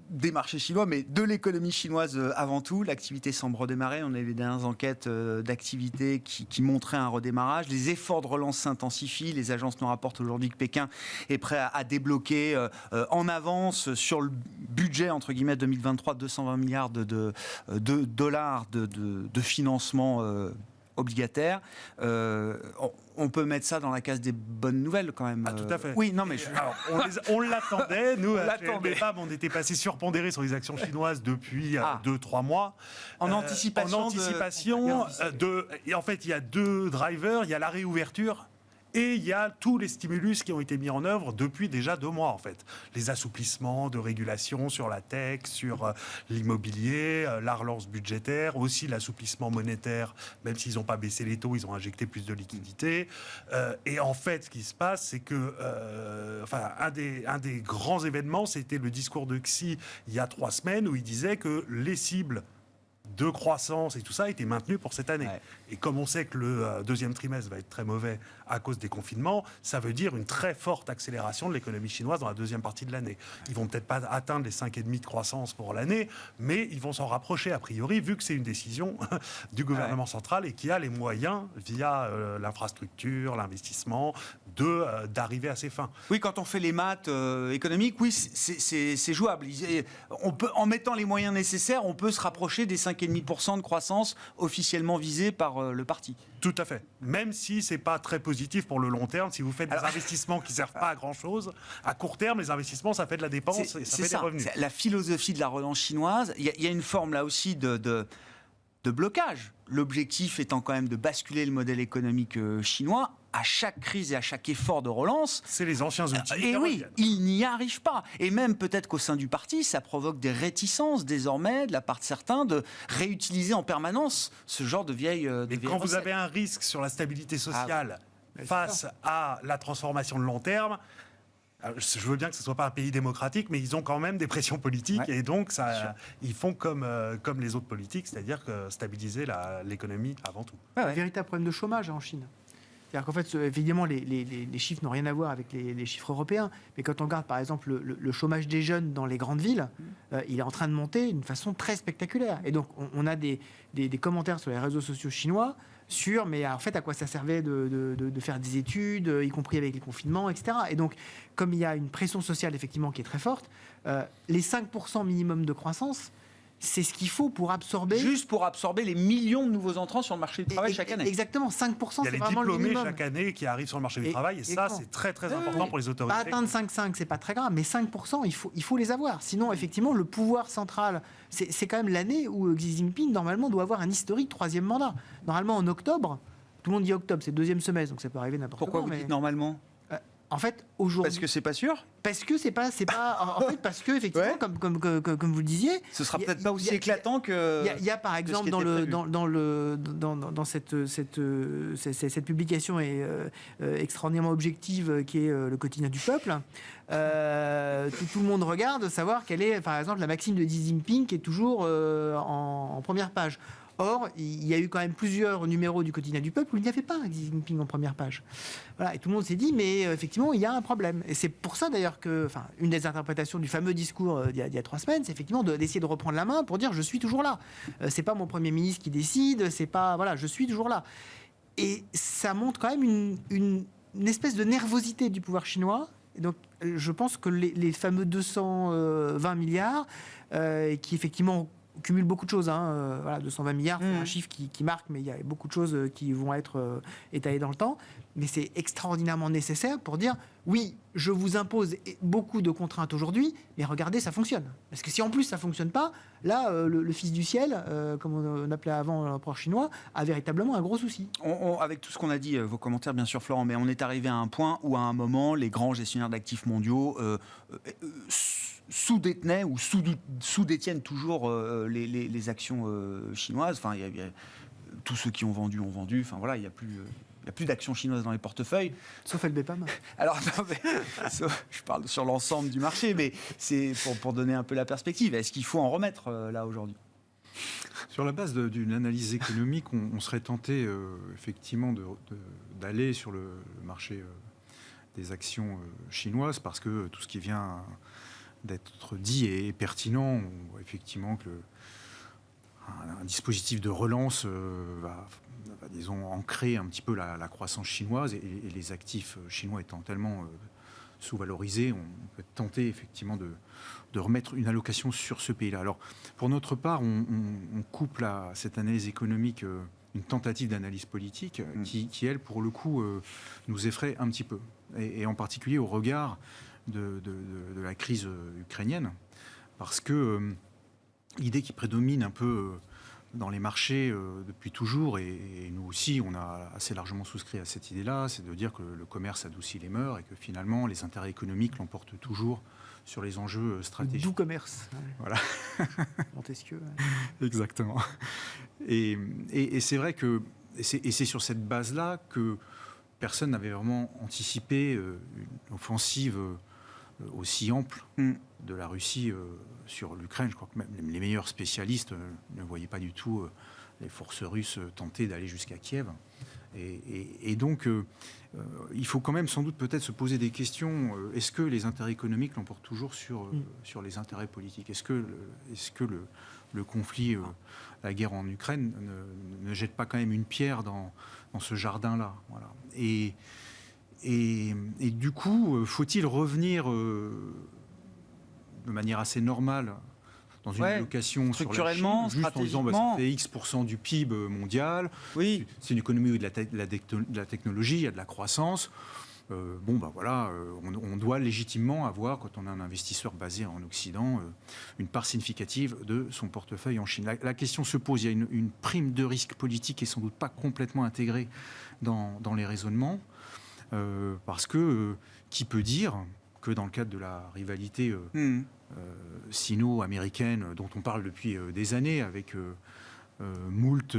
des marchés chinois, mais de l'économie chinoise avant tout? L'activité semble redémarrer. On a eu les dernières enquêtes d'activité qui montraient un redémarrage. Les efforts de relance s'intensifient. Les agences nous rapportent aujourd'hui que Pékin est prêt à débloquer en avance sur le budget, entre guillemets, 2023, 220 milliards de dollars de financement obligataire. On peut mettre ça dans la case des bonnes nouvelles quand même. Ah, tout à fait. Oui, non mais on l'attendait. Nous, à GLBFAB, on était passé surpondéré sur les actions chinoises depuis 2-3 mois. En anticipation. Et en fait, il y a deux drivers. Il y a la réouverture. Et il y a tous les stimulus qui ont été mis en œuvre depuis déjà 2 mois, en fait. Les assouplissements de régulation sur la tech, sur l'immobilier, la relance budgétaire, aussi l'assouplissement monétaire, même s'ils n'ont pas baissé les taux, ils ont injecté plus de liquidités. Et en fait, ce qui se passe, c'est que un des grands événements, c'était le discours de Xi il y a 3 semaines, où il disait que les cibles de croissance et tout ça a été maintenu pour cette année. Ouais. Et comme on sait que le deuxième trimestre va être très mauvais à cause des confinements, ça veut dire une très forte accélération de l'économie chinoise dans la deuxième partie de l'année. Ils vont peut-être pas atteindre les 5,5 de croissance pour l'année, mais ils vont s'en rapprocher a priori, vu que c'est une décision du gouvernement central et qui a les moyens, via l'infrastructure, l'investissement, d'arriver à ses fins. Oui, quand on fait les maths économiques, oui, c'est jouable. On peut, en mettant les moyens nécessaires, on peut se rapprocher des 5,5% de croissance officiellement visés par le parti. Tout à fait. Même si c'est pas très positif pour le long terme, si vous faites des investissements qui servent pas à grand chose, à court terme, les investissements, ça fait de la dépense et ça fait des revenus. C'est la philosophie de la relance chinoise. Il y a une forme là aussi de blocage. L'objectif étant quand même de basculer le modèle économique chinois. À chaque crise et à chaque effort de relance. C'est les anciens outils. Et oui, ils n'y arrivent pas. Et même peut-être qu'au sein du parti, ça provoque des réticences désormais de la part de certains de réutiliser en permanence ce genre de vieilles Mais quand vous avez un risque sur la stabilité sociale face à la transformation de long terme, je veux bien que ce ne soit pas un pays démocratique, mais ils ont quand même des pressions politiques et donc ils font comme les autres politiques, c'est-à-dire que stabiliser l'économie avant tout. Un véritable problème de chômage en Chine. C'est-à-dire qu'en fait, évidemment, les chiffres n'ont rien à voir avec les chiffres européens. Mais quand on regarde, par exemple, le chômage des jeunes dans les grandes villes, il est en train de monter d'une façon très spectaculaire. Et donc, on a des commentaires sur les réseaux sociaux chinois sur, mais en fait, à quoi ça servait de faire des études, y compris avec les confinements, etc. Et donc, comme il y a une pression sociale, effectivement, qui est très forte, les 5% minimum de croissance, c'est ce qu'il faut pour absorber... Juste pour absorber les millions de nouveaux entrants sur le marché du travail chaque année. Exactement, 5%, c'est vraiment le minimum. Il y a les diplômés chaque année qui arrivent sur le marché du travail, et ça, c'est très très important pour les autorités. Pas atteindre 5,5, c'est pas très grave, mais 5%, il faut les avoir. Sinon, effectivement, le pouvoir central, c'est quand même l'année où Xi Jinping, normalement, doit avoir un historique 3e mandat. Normalement, en octobre, tout le monde dit octobre, c'est le 2e semestre, donc ça peut arriver n'importe quand. Pourquoi vous dites normalement ? En fait, aujourd'hui... Parce que c'est pas sûr ? Parce que c'est pas en fait, parce que effectivement, comme vous le disiez, ce sera peut-être pas aussi éclatant que. Il y a par exemple dans cette publication extraordinairement objective qui est le quotidien du peuple. Tout le monde regarde savoir quelle est, par exemple, la maxime de Xi Jinping qui est toujours en première page. Or, il y a eu quand même plusieurs numéros du quotidien du peuple où il n'y avait pas Xi Jinping en première page. Voilà, et tout le monde s'est dit, mais effectivement, il y a un problème. Et c'est pour ça d'ailleurs que, une des interprétations du fameux discours d'il y a 3 semaines, c'est effectivement d'essayer de reprendre la main pour dire, je suis toujours là. C'est pas mon Premier ministre qui décide, c'est pas, voilà, je suis toujours là. Et ça montre quand même une espèce de nervosité du pouvoir chinois. Et donc, je pense que les fameux 220 milliards, qui effectivement cumule beaucoup de choses. 220 milliards, c'est un chiffre qui marque, mais il y a beaucoup de choses qui vont être étalées dans le temps. Mais c'est extraordinairement nécessaire pour dire, oui, je vous impose beaucoup de contraintes aujourd'hui, mais regardez, ça fonctionne. Parce que si en plus ça ne fonctionne pas, là, le fils du ciel, comme on appelait avant l'empereur chinois, a véritablement un gros souci. Avec tout ce qu'on a dit, vos commentaires, bien sûr, Florent, mais on est arrivé à un point où, à un moment, les grands gestionnaires d'actifs mondiaux sous-détenaient ou sous-détiennent toujours les actions chinoises. Enfin, tous ceux qui ont vendu. Enfin, voilà, il n'y a plus d'actions chinoises dans les portefeuilles. Sauf LBPAM. Alors, non, mais, je parle sur l'ensemble du marché, mais c'est pour donner un peu la perspective. Est-ce qu'il faut en remettre là aujourd'hui ? Sur la base d'une analyse économique, on serait tenté effectivement d'aller sur le marché des actions chinoises parce que tout ce qui vient d'être dit est pertinent. On voit effectivement que un dispositif de relance va, disons, ancrer un petit peu la croissance chinoise et les actifs chinois étant tellement sous-valorisés, on peut tenter effectivement de remettre une allocation sur ce pays-là. Alors, pour notre part, on couple à cette analyse économique une tentative d'analyse politique qui, elle, pour le coup, nous effraie un petit peu. Et en particulier au regard de la crise ukrainienne, parce que l'idée qui prédomine un peu dans les marchés depuis toujours, et nous aussi, on a assez largement souscrit à cette idée-là, c'est de dire que le commerce adoucit les mœurs et que finalement, les intérêts économiques l'emportent toujours sur les enjeux stratégiques. Doux commerce. Voilà. Montesquieu. Exactement. Et c'est vrai que c'est sur cette base-là que personne n'avait vraiment anticipé une offensive aussi ample de la Russie sur l'Ukraine. Je crois que même les meilleurs spécialistes ne voyaient pas du tout les forces russes tenter d'aller jusqu'à Kiev. Et donc, il faut quand même sans doute peut-être se poser des questions. Est-ce que les intérêts économiques l'emportent toujours sur les intérêts politiques ? Est-ce que le conflit, la guerre en Ukraine, ne jette pas quand même une pierre dans ce jardin-là ? Voilà. Et du coup, faut-il revenir de manière assez normale dans une location structurellement, sur la Chine, juste en disant ça fait X% du PIB mondial, c'est une économie où il y a de la technologie, il y a de la croissance. On doit légitimement avoir, quand on a un investisseur basé en Occident, une part significative de son portefeuille en Chine. La question se pose, il y a une prime de risque politique qui n'est sans doute pas complètement intégrée dans les raisonnements, parce que qui peut dire que dans le cadre de la rivalité sino-américaine dont on parle depuis des années, avec moult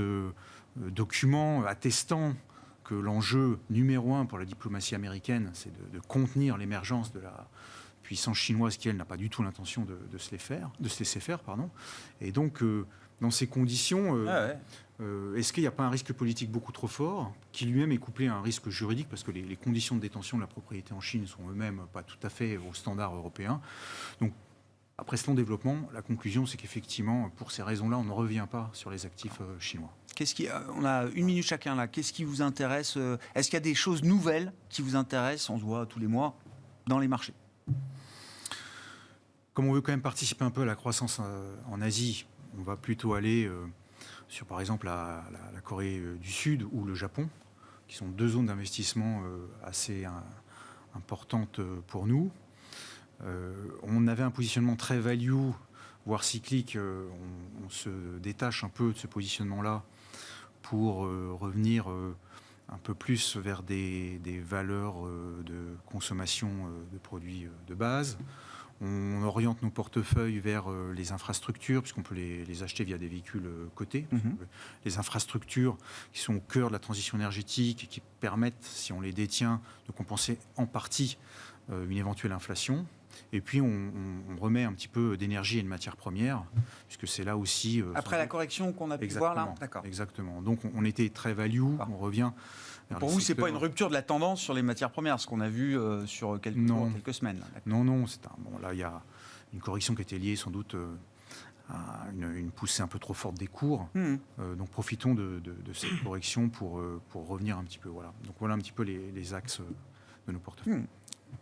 documents attestant que l'enjeu numéro un pour la diplomatie américaine, c'est de contenir l'émergence de la puissance chinoise qui, elle, n'a pas du tout l'intention de se laisser faire. Et donc, dans ces conditions, est-ce qu'il n'y a pas un risque politique beaucoup trop fort, qui lui-même est couplé à un risque juridique, parce que les conditions de détention de la propriété en Chine sont eux-mêmes pas tout à fait aux standards européens. Donc, après ce long développement, la conclusion, c'est qu'effectivement, pour ces raisons-là, on ne revient pas sur les actifs chinois. On a une minute chacun là. Qu'est-ce qui vous intéresse ? Est-ce qu'il y a des choses nouvelles qui vous intéressent ? On se voit tous les mois dans les marchés. Comme on veut quand même participer un peu à la croissance en Asie, on va plutôt aller sur, par exemple, la Corée du Sud ou le Japon, qui sont deux zones d'investissement assez importantes pour nous. On avait un positionnement très value, voire cyclique. On se détache un peu de ce positionnement-là pour revenir un peu plus vers des valeurs de consommation de produits de base. On oriente nos portefeuilles vers les infrastructures, puisqu'on peut les acheter via des véhicules cotés. Les infrastructures qui sont au cœur de la transition énergétique et qui permettent, si on les détient, de compenser en partie une éventuelle inflation. Et puis, on remet un petit peu d'énergie et de matières premières, puisque c'est là aussi... Après la correction qu'on a pu voir là ? D'accord. Exactement. Donc, on était très value, on revient... Pour vous, ce n'est pas une rupture de la tendance sur les matières premières, ce qu'on a vu sur quelques semaines. Là. Non, là, il y a une correction qui était liée sans doute à une poussée un peu trop forte des cours. Donc, profitons de cette correction pour revenir un petit peu. Voilà. Donc, voilà un petit peu les axes de nos portefeuilles.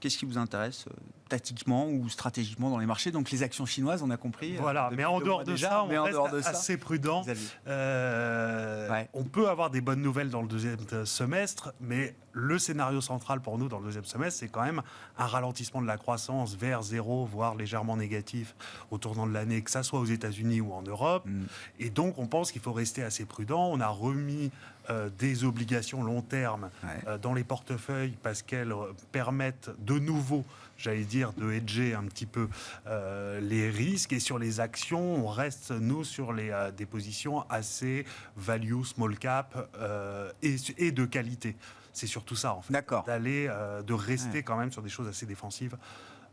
Qu'est-ce qui vous intéresse tactiquement ou stratégiquement dans les marchés ? Donc les actions chinoises, on a compris. Voilà, mais en dehors de ça, on reste assez prudent. On peut avoir des bonnes nouvelles dans le deuxième semestre, mais le scénario central pour nous dans le deuxième semestre, c'est quand même un ralentissement de la croissance vers zéro, voire légèrement négatif au tournant de l'année, que ça soit aux États-Unis ou en Europe. Et donc, on pense qu'il faut rester assez prudent. On a remis des obligations long terme dans les portefeuilles parce qu'elles permettent de nouveau, j'allais dire, de hedger un petit peu les risques. Et sur les actions, on reste, nous, sur des positions assez value, small cap et de qualité. C'est surtout ça, en fait. D'accord. De rester quand même sur des choses assez défensives.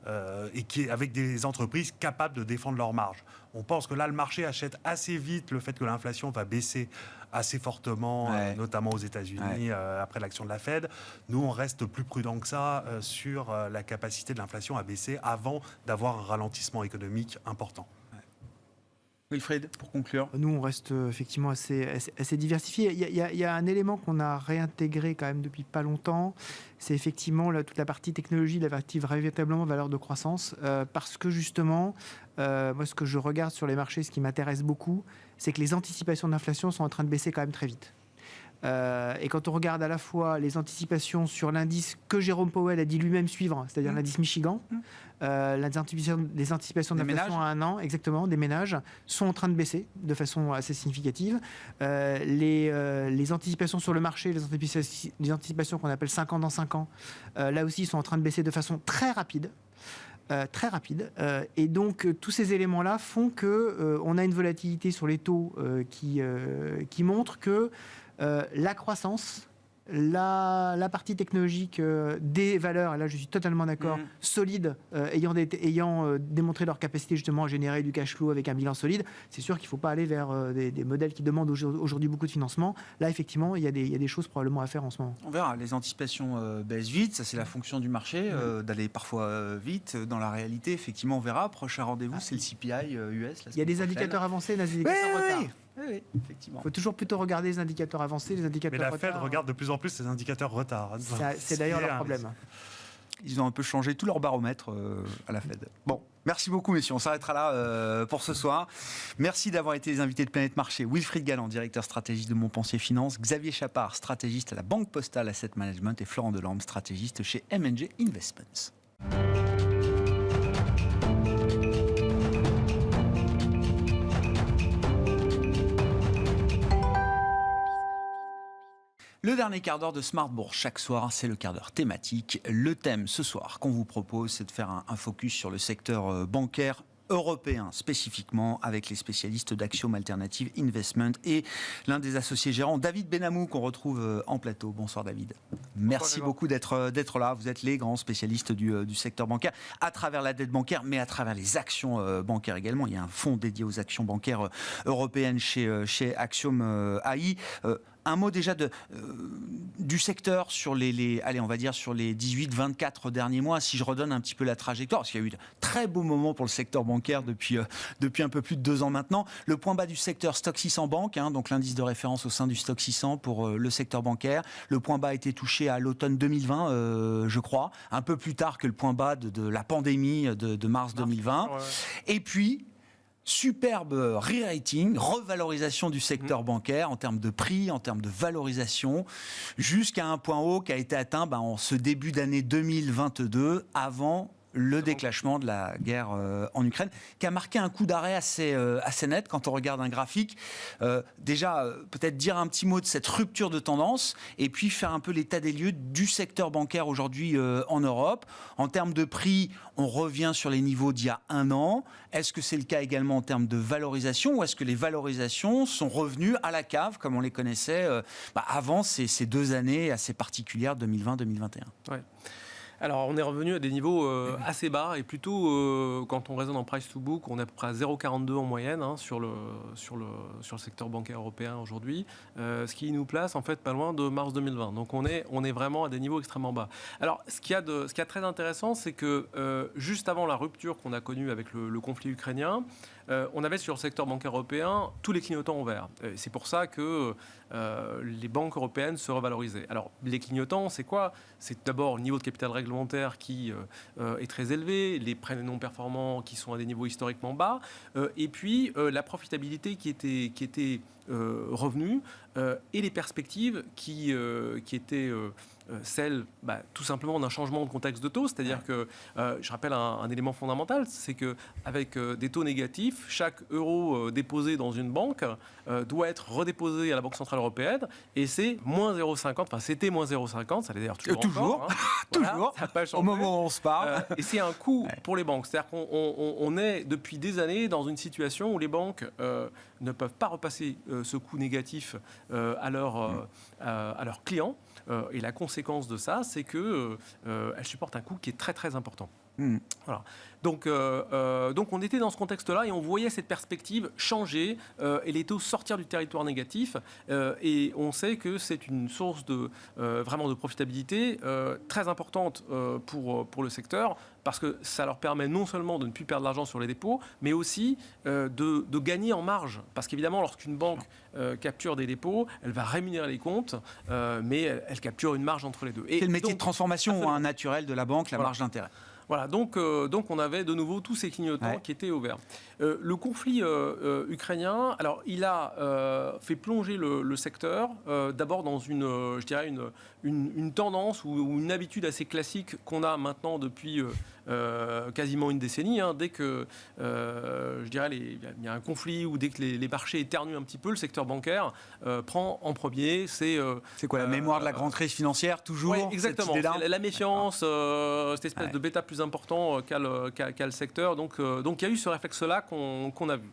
Et avec des entreprises capables de défendre leurs marges. On pense que là, le marché achète assez vite le fait que l'inflation va baisser assez fortement, notamment aux États-Unis, après l'action de la Fed. Nous, on reste plus prudent que ça sur la capacité de l'inflation à baisser avant d'avoir un ralentissement économique important. Wilfried, pour conclure. Nous, on reste effectivement assez diversifié. Il y a un élément qu'on a réintégré quand même depuis pas longtemps, c'est effectivement toute la partie technologie, la partie véritablement valeur de croissance, parce que justement, moi, ce que je regarde sur les marchés, ce qui m'intéresse beaucoup, c'est que les anticipations d'inflation sont en train de baisser quand même très vite. Et quand on regarde à la fois les anticipations sur l'indice que Jérôme Powell a dit lui-même suivre, c'est-à-dire l'indice Michigan, les anticipations d'inflation à un an, exactement, des ménages, sont en train de baisser de façon assez significative. Les anticipations sur le marché, les anticipations qu'on appelle 5 ans dans 5 ans, là aussi sont en train de baisser de façon très rapide. Et donc tous ces éléments-là font qu'on a une volatilité sur les taux qui montre que la croissance la partie technologique des valeurs, et là je suis totalement d'accord, solides, ayant démontré leur capacité justement à générer du cash flow avec un bilan solide, c'est sûr qu'il ne faut pas aller vers des modèles qui demandent aujourd'hui beaucoup de financement. Là, effectivement, il y a des choses probablement à faire en ce moment. On verra, les anticipations baissent vite, ça c'est la fonction du marché, d'aller parfois vite. Dans la réalité, effectivement, on verra. Prochain rendez-vous, c'est le CPI US. Il y a des indicateurs avancés, des indicateurs retard. Oui, effectivement. Il faut toujours plutôt regarder les indicateurs avancés, les indicateurs Mais la retard. Fed regarde de plus en plus ces indicateurs retard. C'est d'ailleurs leur problème. Ils ont un peu changé tout leur baromètre à la Fed. Bon, merci beaucoup messieurs, on s'arrêtera là pour ce soir. Merci d'avoir été les invités de Planète Marché. Wilfried Galland, directeur stratégiste de Montpensier Finance, Xavier Chapard, stratégiste à la Banque Postale Asset Management et Florent Delorme, stratégiste chez M&G Investments. Le dernier quart d'heure de Smart Bourse chaque soir, c'est le quart d'heure thématique. Le thème ce soir qu'on vous propose, c'est de faire un focus sur le secteur bancaire européen spécifiquement, avec les spécialistes d'Axiom Alternative Investment et l'un des associés gérants, David Benamou, qu'on retrouve en plateau. Bonsoir David. Merci beaucoup d'être là. Vous êtes les grands spécialistes du secteur bancaire, à travers la dette bancaire, mais à travers les actions bancaires également. Il y a un fonds dédié aux actions bancaires européennes chez Axiom AI. Un mot déjà du secteur sur allez, on va dire sur les 18-24 derniers mois, si je redonne un petit peu la trajectoire, parce qu'il y a eu de très beaux moments pour le secteur bancaire depuis un peu plus de 2 ans maintenant. Le point bas du secteur Stock 600 Banque, donc l'indice de référence au sein du Stock 600 pour le secteur bancaire. Le point bas a été touché à l'automne 2020, je crois, un peu plus tard que le point bas de la pandémie de mars 2020. Ouais. Et puis, superbe re-rating, revalorisation du secteur bancaire en termes de prix, en termes de valorisation, jusqu'à un point haut qui a été atteint en ce début d'année 2022, avant le déclenchement de la guerre en Ukraine, qui a marqué un coup d'arrêt assez net quand on regarde un graphique. Déjà, peut-être dire un petit mot de cette rupture de tendance, et puis faire un peu l'état des lieux du secteur bancaire aujourd'hui en Europe. En termes de prix, on revient sur les niveaux d'il y a 1 an. Est-ce que c'est le cas également en termes de valorisation, ou est-ce que les valorisations sont revenues à la cave, comme on les connaissait avant ces 2 années assez particulières, 2020-2021 ? Ouais. Alors, on est revenu à des niveaux assez bas, et plutôt, quand on raisonne en price to book, on est à peu près à 0,42 en moyenne sur le secteur bancaire européen aujourd'hui, ce qui nous place en fait pas loin de mars 2020. Donc on est vraiment à des niveaux extrêmement bas. Alors, ce qu'il y a très intéressant, c'est que juste avant la rupture qu'on a connue avec le conflit ukrainien, on avait sur le secteur bancaire européen tous les clignotants en vert. C'est pour ça que les banques européennes se revalorisaient. Alors, les clignotants, c'est quoi ? C'est d'abord le niveau de capital réglementaire qui est très élevé, les prêts non performants qui sont à des niveaux historiquement bas, et puis la profitabilité qui était revenue, et les perspectives qui étaient celle tout simplement d'un changement de contexte de taux, c'est-à-dire que, je rappelle un élément fondamental, c'est qu'avec des taux négatifs, chaque euro déposé dans une banque doit être redéposé à la Banque Centrale Européenne, et c'est moins 0,50, enfin c'était moins 0,50, ça l'est d'ailleurs toujours encore, toujours, ça n'a pas changé. Au moment où on se parle. Et c'est un coût pour les banques, c'est-à-dire qu'on est depuis des années dans une situation où les banques ne peuvent pas repasser ce coût négatif à leurs clients. Et la conséquence de ça, c'est qu'elles supportent un coût qui est très très important. Voilà. Donc on était dans ce contexte-là et on voyait cette perspective changer et les taux sortir du territoire négatif. Et on sait que c'est une source vraiment de profitabilité très importante pour le secteur, parce que ça leur permet non seulement de ne plus perdre l'argent sur les dépôts, mais aussi de gagner en marge. Parce qu'évidemment, lorsqu'une banque capture des dépôts, elle va rémunérer les comptes, mais elle capture une marge entre les deux. C'est le métier de transformation naturel de la banque, la marge d'intérêt. Voilà, donc on avait de nouveau tous ces clignotants qui étaient au vert. Le conflit ukrainien, alors il a fait plonger le secteur, d'abord dans une tendance ou une habitude assez classique qu'on a maintenant depuis quasiment une décennie. Dès que il y a un conflit ou dès que les marchés éternuent un petit peu, le secteur bancaire prend en premier. C'est quoi, la mémoire de la grande crise financière, toujours? Oui, exactement. La méfiance, cette espèce de bêta plus plus important qu'a le secteur. Donc il y a eu ce réflexe-là qu'on a vu.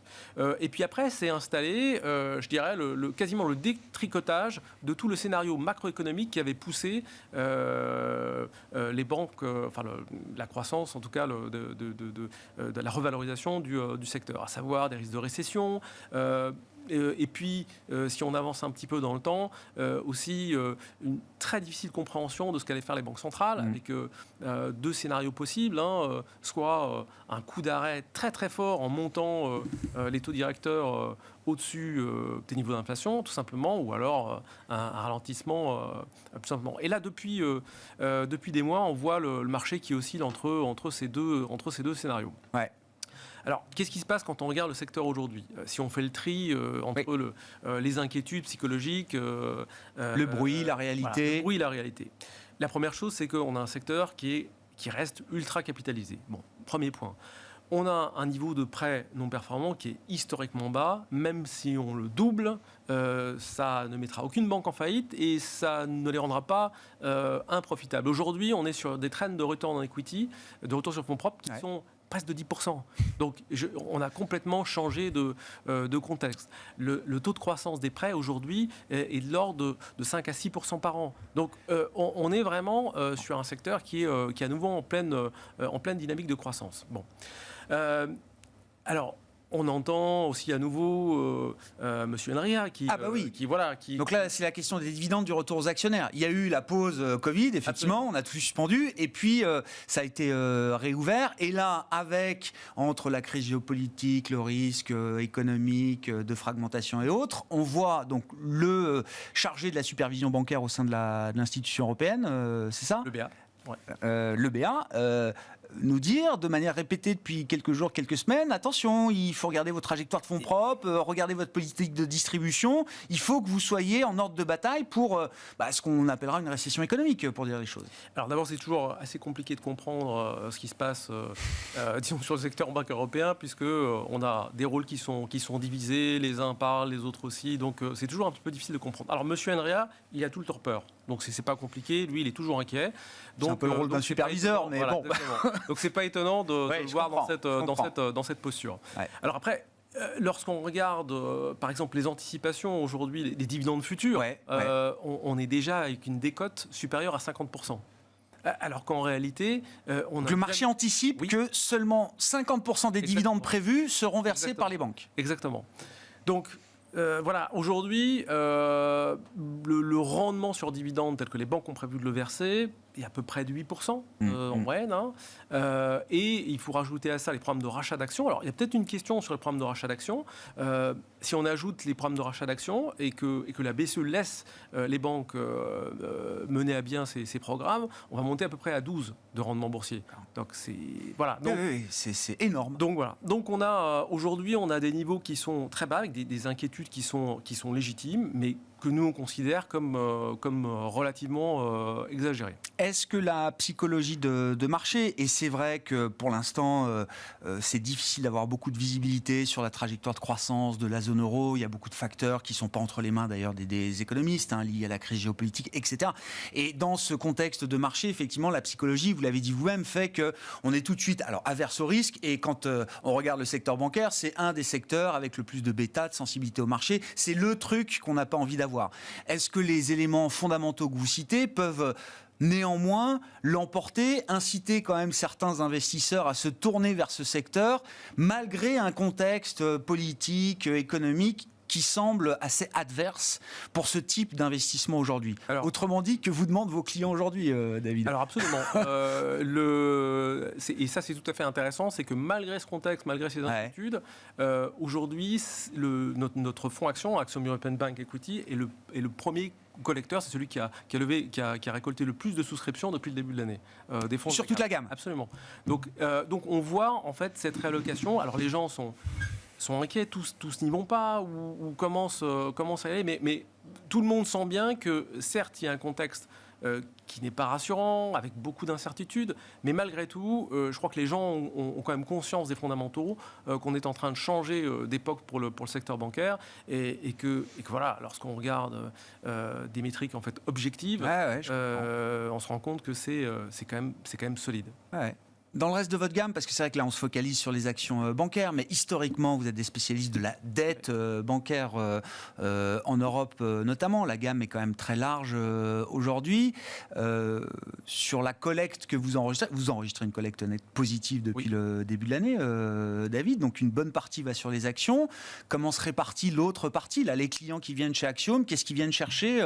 Et puis après, c'est installé, je dirais, quasiment le détricotage de tout le scénario macroéconomique qui avait poussé les banques, la croissance, en tout cas, de la revalorisation du secteur, à savoir des risques de récession. Et puis, si on avance un petit peu dans le temps, aussi une très difficile compréhension de ce qu'allaient faire les banques centrales, avec deux scénarios possibles, soit un coup d'arrêt très très fort en montant les taux directeurs au-dessus des niveaux d'inflation, tout simplement, ou alors un ralentissement, tout simplement. Et là, depuis des mois, on voit le marché qui oscille entre ces deux scénarios. Ouais. Alors, qu'est-ce qui se passe quand on regarde le secteur aujourd'hui ? Si on fait le tri entre les inquiétudes psychologiques... le bruit, la réalité. Voilà, le bruit, la réalité. La première chose, c'est qu'on a un secteur qui reste ultra capitalisé. Bon, premier point. On a un niveau de prêt non performant qui est historiquement bas. Même si on le double, ça ne mettra aucune banque en faillite et ça ne les rendra pas improfitables. Aujourd'hui, on est sur des trends de return on equity, de retour sur fonds propres qui sont presque de 10%. Donc, on a complètement changé de contexte. Le taux de croissance des prêts aujourd'hui est de l'ordre de 5 à 6% par an. Donc, on est vraiment sur un secteur qui est à nouveau en pleine dynamique de croissance. Bon. Alors, on entend aussi à nouveau M. Enria qui... Donc là, c'est la question des dividendes, du retour aux actionnaires. Il y a eu la pause Covid, effectivement, on a tout suspendu, et puis ça a été réouvert. Et là, entre la crise géopolitique, le risque économique, de fragmentation et autres, on voit donc le chargé de la supervision bancaire au sein de l'institution européenne, c'est ça ? Le BA. Ouais. Le BA, nous dire de manière répétée depuis quelques jours, quelques semaines, attention, il faut regarder vos trajectoires de fonds propres, regarder votre politique de distribution, il faut que vous soyez en ordre de bataille pour ce qu'on appellera une récession économique, pour dire les choses. Alors d'abord, c'est toujours assez compliqué de comprendre ce qui se passe disons, sur le secteur banque européen, puisque on a des rôles qui sont divisés, les uns parlent, les autres aussi, donc c'est toujours un petit peu difficile de comprendre. Alors M. Enria, il a tout le temps peur, donc c'est pas compliqué, lui il est toujours inquiet. Donc, c'est un peu le rôle d'un superviseur, mais voilà, bon. Donc c'est pas étonnant de le voir dans cette posture. Ouais. Alors après, lorsqu'on regarde, par exemple, les anticipations aujourd'hui, les dividendes futurs, on est déjà avec une décote supérieure à 50%. Alors qu'en réalité, Donc le marché anticipe que seulement 50% des dividendes prévus seront versés par les banques. Exactement. Donc, voilà, aujourd'hui, le rendement sur dividendes tel que les banques ont prévu de le verser est à peu près de 8% en moyenne. Et il faut rajouter à ça les programmes de rachat d'actions. Alors, il y a peut-être une question sur les programmes de rachat d'actions. Si on ajoute les programmes de rachat d'actions et que la BCE laisse les banques mener à bien ces programmes, on va monter à peu près à 12 de rendement boursier. Donc, c'est énorme. Donc, voilà. Donc, aujourd'hui, on a des niveaux qui sont très bas, avec des inquiétudes qui sont légitimes, mais que nous, on considère comme relativement exagérées. Est-ce que la psychologie de marché, et c'est vrai que pour l'instant, c'est difficile d'avoir beaucoup de visibilité sur la trajectoire de croissance de la zone euro, il y a beaucoup de facteurs qui ne sont pas entre les mains d'ailleurs des économistes, liés à la crise géopolitique, etc. Et dans ce contexte de marché, effectivement, la psychologie, vous l'avez dit vous-même, fait qu'on est tout de suite averse au risque, et quand on regarde le secteur bancaire, c'est un des secteurs avec le plus de bêta, de sensibilité au marché, c'est le truc qu'on n'a pas envie d'avoir. Est-ce que les éléments fondamentaux que vous citez peuvent néanmoins l'emporter, inciter quand même certains investisseurs à se tourner vers ce secteur, malgré un contexte politique, économique qui semble assez adverse pour ce type d'investissement aujourd'hui? Autrement dit, que vous demandent vos clients aujourd'hui, David? Alors absolument. Et ça, c'est tout à fait intéressant, c'est que malgré ce contexte, malgré ces inquiétudes, aujourd'hui, notre fonds Action European Bank Equity, est le premier collecteur, c'est celui qui a récolté le plus de souscriptions depuis le début de l'année. Des fonds sur toute la gamme. Absolument. Donc on voit en fait cette réallocation. Alors les gens sont inquiets, tous n'y vont pas ou commencent à y aller, mais tout le monde sent bien que certes il y a un contexte qui n'est pas rassurant, avec beaucoup d'incertitudes, mais malgré tout, je crois que les gens ont quand même conscience des fondamentaux, qu'on est en train de changer d'époque pour le secteur bancaire, et que voilà, lorsqu'on regarde des métriques en fait objectives, on se rend compte que c'est quand même solide. Ouais. Dans le reste de votre gamme, parce que c'est vrai que là on se focalise sur les actions bancaires, mais historiquement vous êtes des spécialistes de la dette bancaire en Europe notamment. La gamme est quand même très large aujourd'hui. Sur la collecte que vous enregistrez une collecte nette positive depuis le début de l'année, David, donc une bonne partie va sur les actions. Comment se répartit l'autre partie? Là, les clients qui viennent chez Axiom, qu'est-ce qu'ils viennent chercher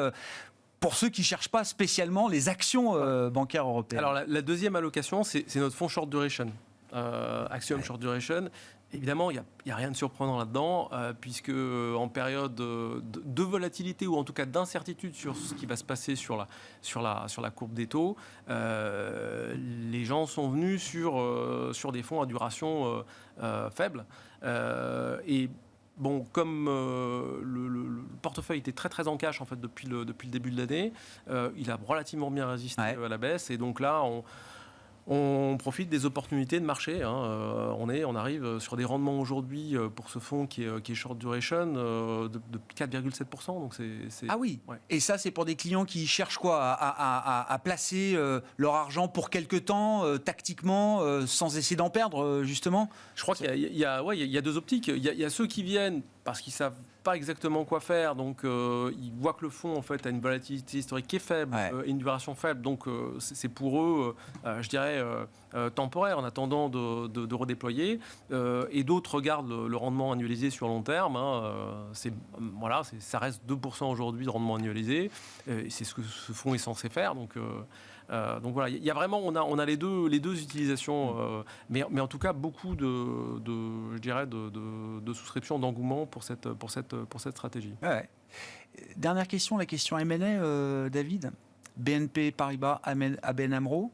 pour ceux qui ne cherchent pas spécialement les actions bancaires européennes? Alors la deuxième allocation, c'est notre fonds short duration, Axiom Short Duration. Évidemment, il n'y a rien de surprenant là-dedans, puisque en période de volatilité ou en tout cas d'incertitude sur ce qui va se passer sur la courbe des taux, les gens sont venus sur des fonds à duration faible. Et bon, comme le portefeuille était très très en cash en fait depuis le début de l'année, il a relativement bien résisté à la baisse, et donc là on profite des opportunités de marché. On arrive sur des rendements aujourd'hui pour ce fonds qui est short duration de 4,7%. Donc c'est... Ah oui. Ouais. Et ça, c'est pour des clients qui cherchent quoi, à placer leur argent pour quelque temps, tactiquement, sans essayer d'en perdre, justement. Je crois qu'il y a deux optiques. Il y a ceux qui viennent parce qu'ils savent pas exactement quoi faire, donc ils voient que le fonds en fait a une volatilité historique qui est faible et une duration faible, donc c'est pour eux, je dirais, temporaire en attendant de redéployer, et d'autres regardent le rendement annualisé sur long terme. Ça reste 2% aujourd'hui de rendement annualisé, et c'est ce que ce fonds est censé faire, donc voilà, il y a vraiment, on a les deux utilisations, mais en tout cas beaucoup de souscriptions, d'engouement pour cette stratégie. Ouais. Dernière question, la question M&A, David. BNP Paribas, ABN AMRO.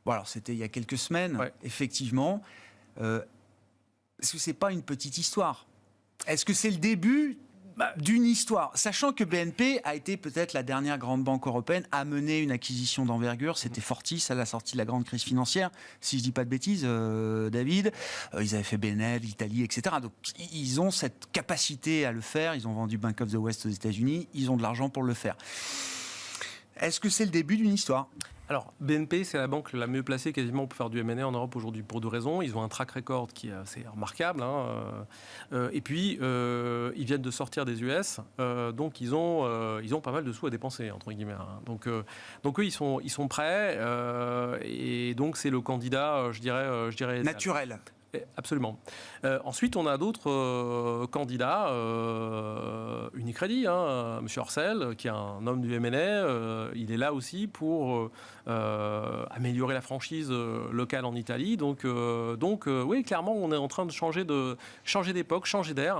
Bon, alors c'était il y a quelques semaines, effectivement. Est-ce que c'est pas une petite histoire? Est-ce que c'est le début d'une histoire, sachant que BNP a été peut-être la dernière grande banque européenne à mener une acquisition d'envergure? C'était Fortis à la sortie de la grande crise financière, si je dis pas de bêtises, David. Ils avaient fait BNL, l'Italie, etc. Donc ils ont cette capacité à le faire. Ils ont vendu Bank of the West aux États-Unis. Ils ont de l'argent pour le faire. Est-ce que c'est le début d'une histoire? Alors, BNP, c'est la banque la mieux placée quasiment pour faire du M&A en Europe aujourd'hui, pour deux raisons. Ils ont un track record qui est assez remarquable. Et puis, ils viennent de sortir des US, donc ils ont pas mal de sous à dépenser, entre guillemets. Donc eux, ils sont prêts, et donc c'est le candidat, je dirais naturel. Absolument. Ensuite, on a d'autres candidats. Unicredit, M. Orcel, qui est un homme du M&A, il est là aussi pour améliorer la franchise locale en Italie. Donc, oui, clairement, on est en train de changer d'époque, changer d'air.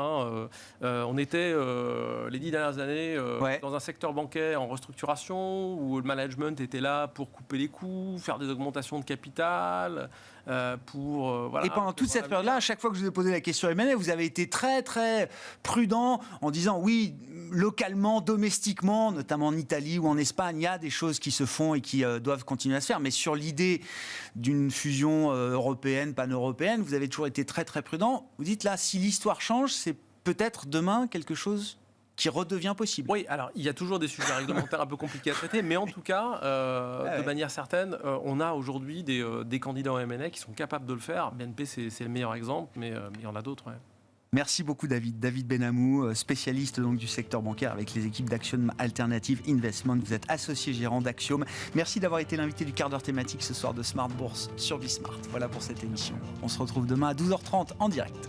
On était les 10 dernières années dans un secteur bancaire en restructuration, où le management était là pour couper les coûts, faire des augmentations de capital. Et pendant toute cette période-là, à chaque fois que je vous ai posé la question M&A, vous avez été très très prudent en disant oui, localement, domestiquement, notamment en Italie ou en Espagne, il y a des choses qui se font et qui doivent continuer à se faire. Mais sur l'idée d'une fusion européenne, pan-européenne, vous avez toujours été très très prudent. Vous dites là, si l'histoire change, c'est peut-être demain quelque chose qui redevient possible. Oui, alors il y a toujours des sujets réglementaires un peu compliqués à traiter, mais en tout cas, de manière certaine, on a aujourd'hui des candidats en M&A qui sont capables de le faire. BNP, c'est le meilleur exemple, mais il y en a d'autres. Ouais. Merci beaucoup David. David Benhamou, spécialiste donc, du secteur bancaire avec les équipes d'Axiom Alternative Investment. Vous êtes associé gérant d'Axiom. Merci d'avoir été l'invité du quart d'heure thématique ce soir de Smart Bourse sur Bismart. Voilà pour cette émission. On se retrouve demain à 12h30 en direct.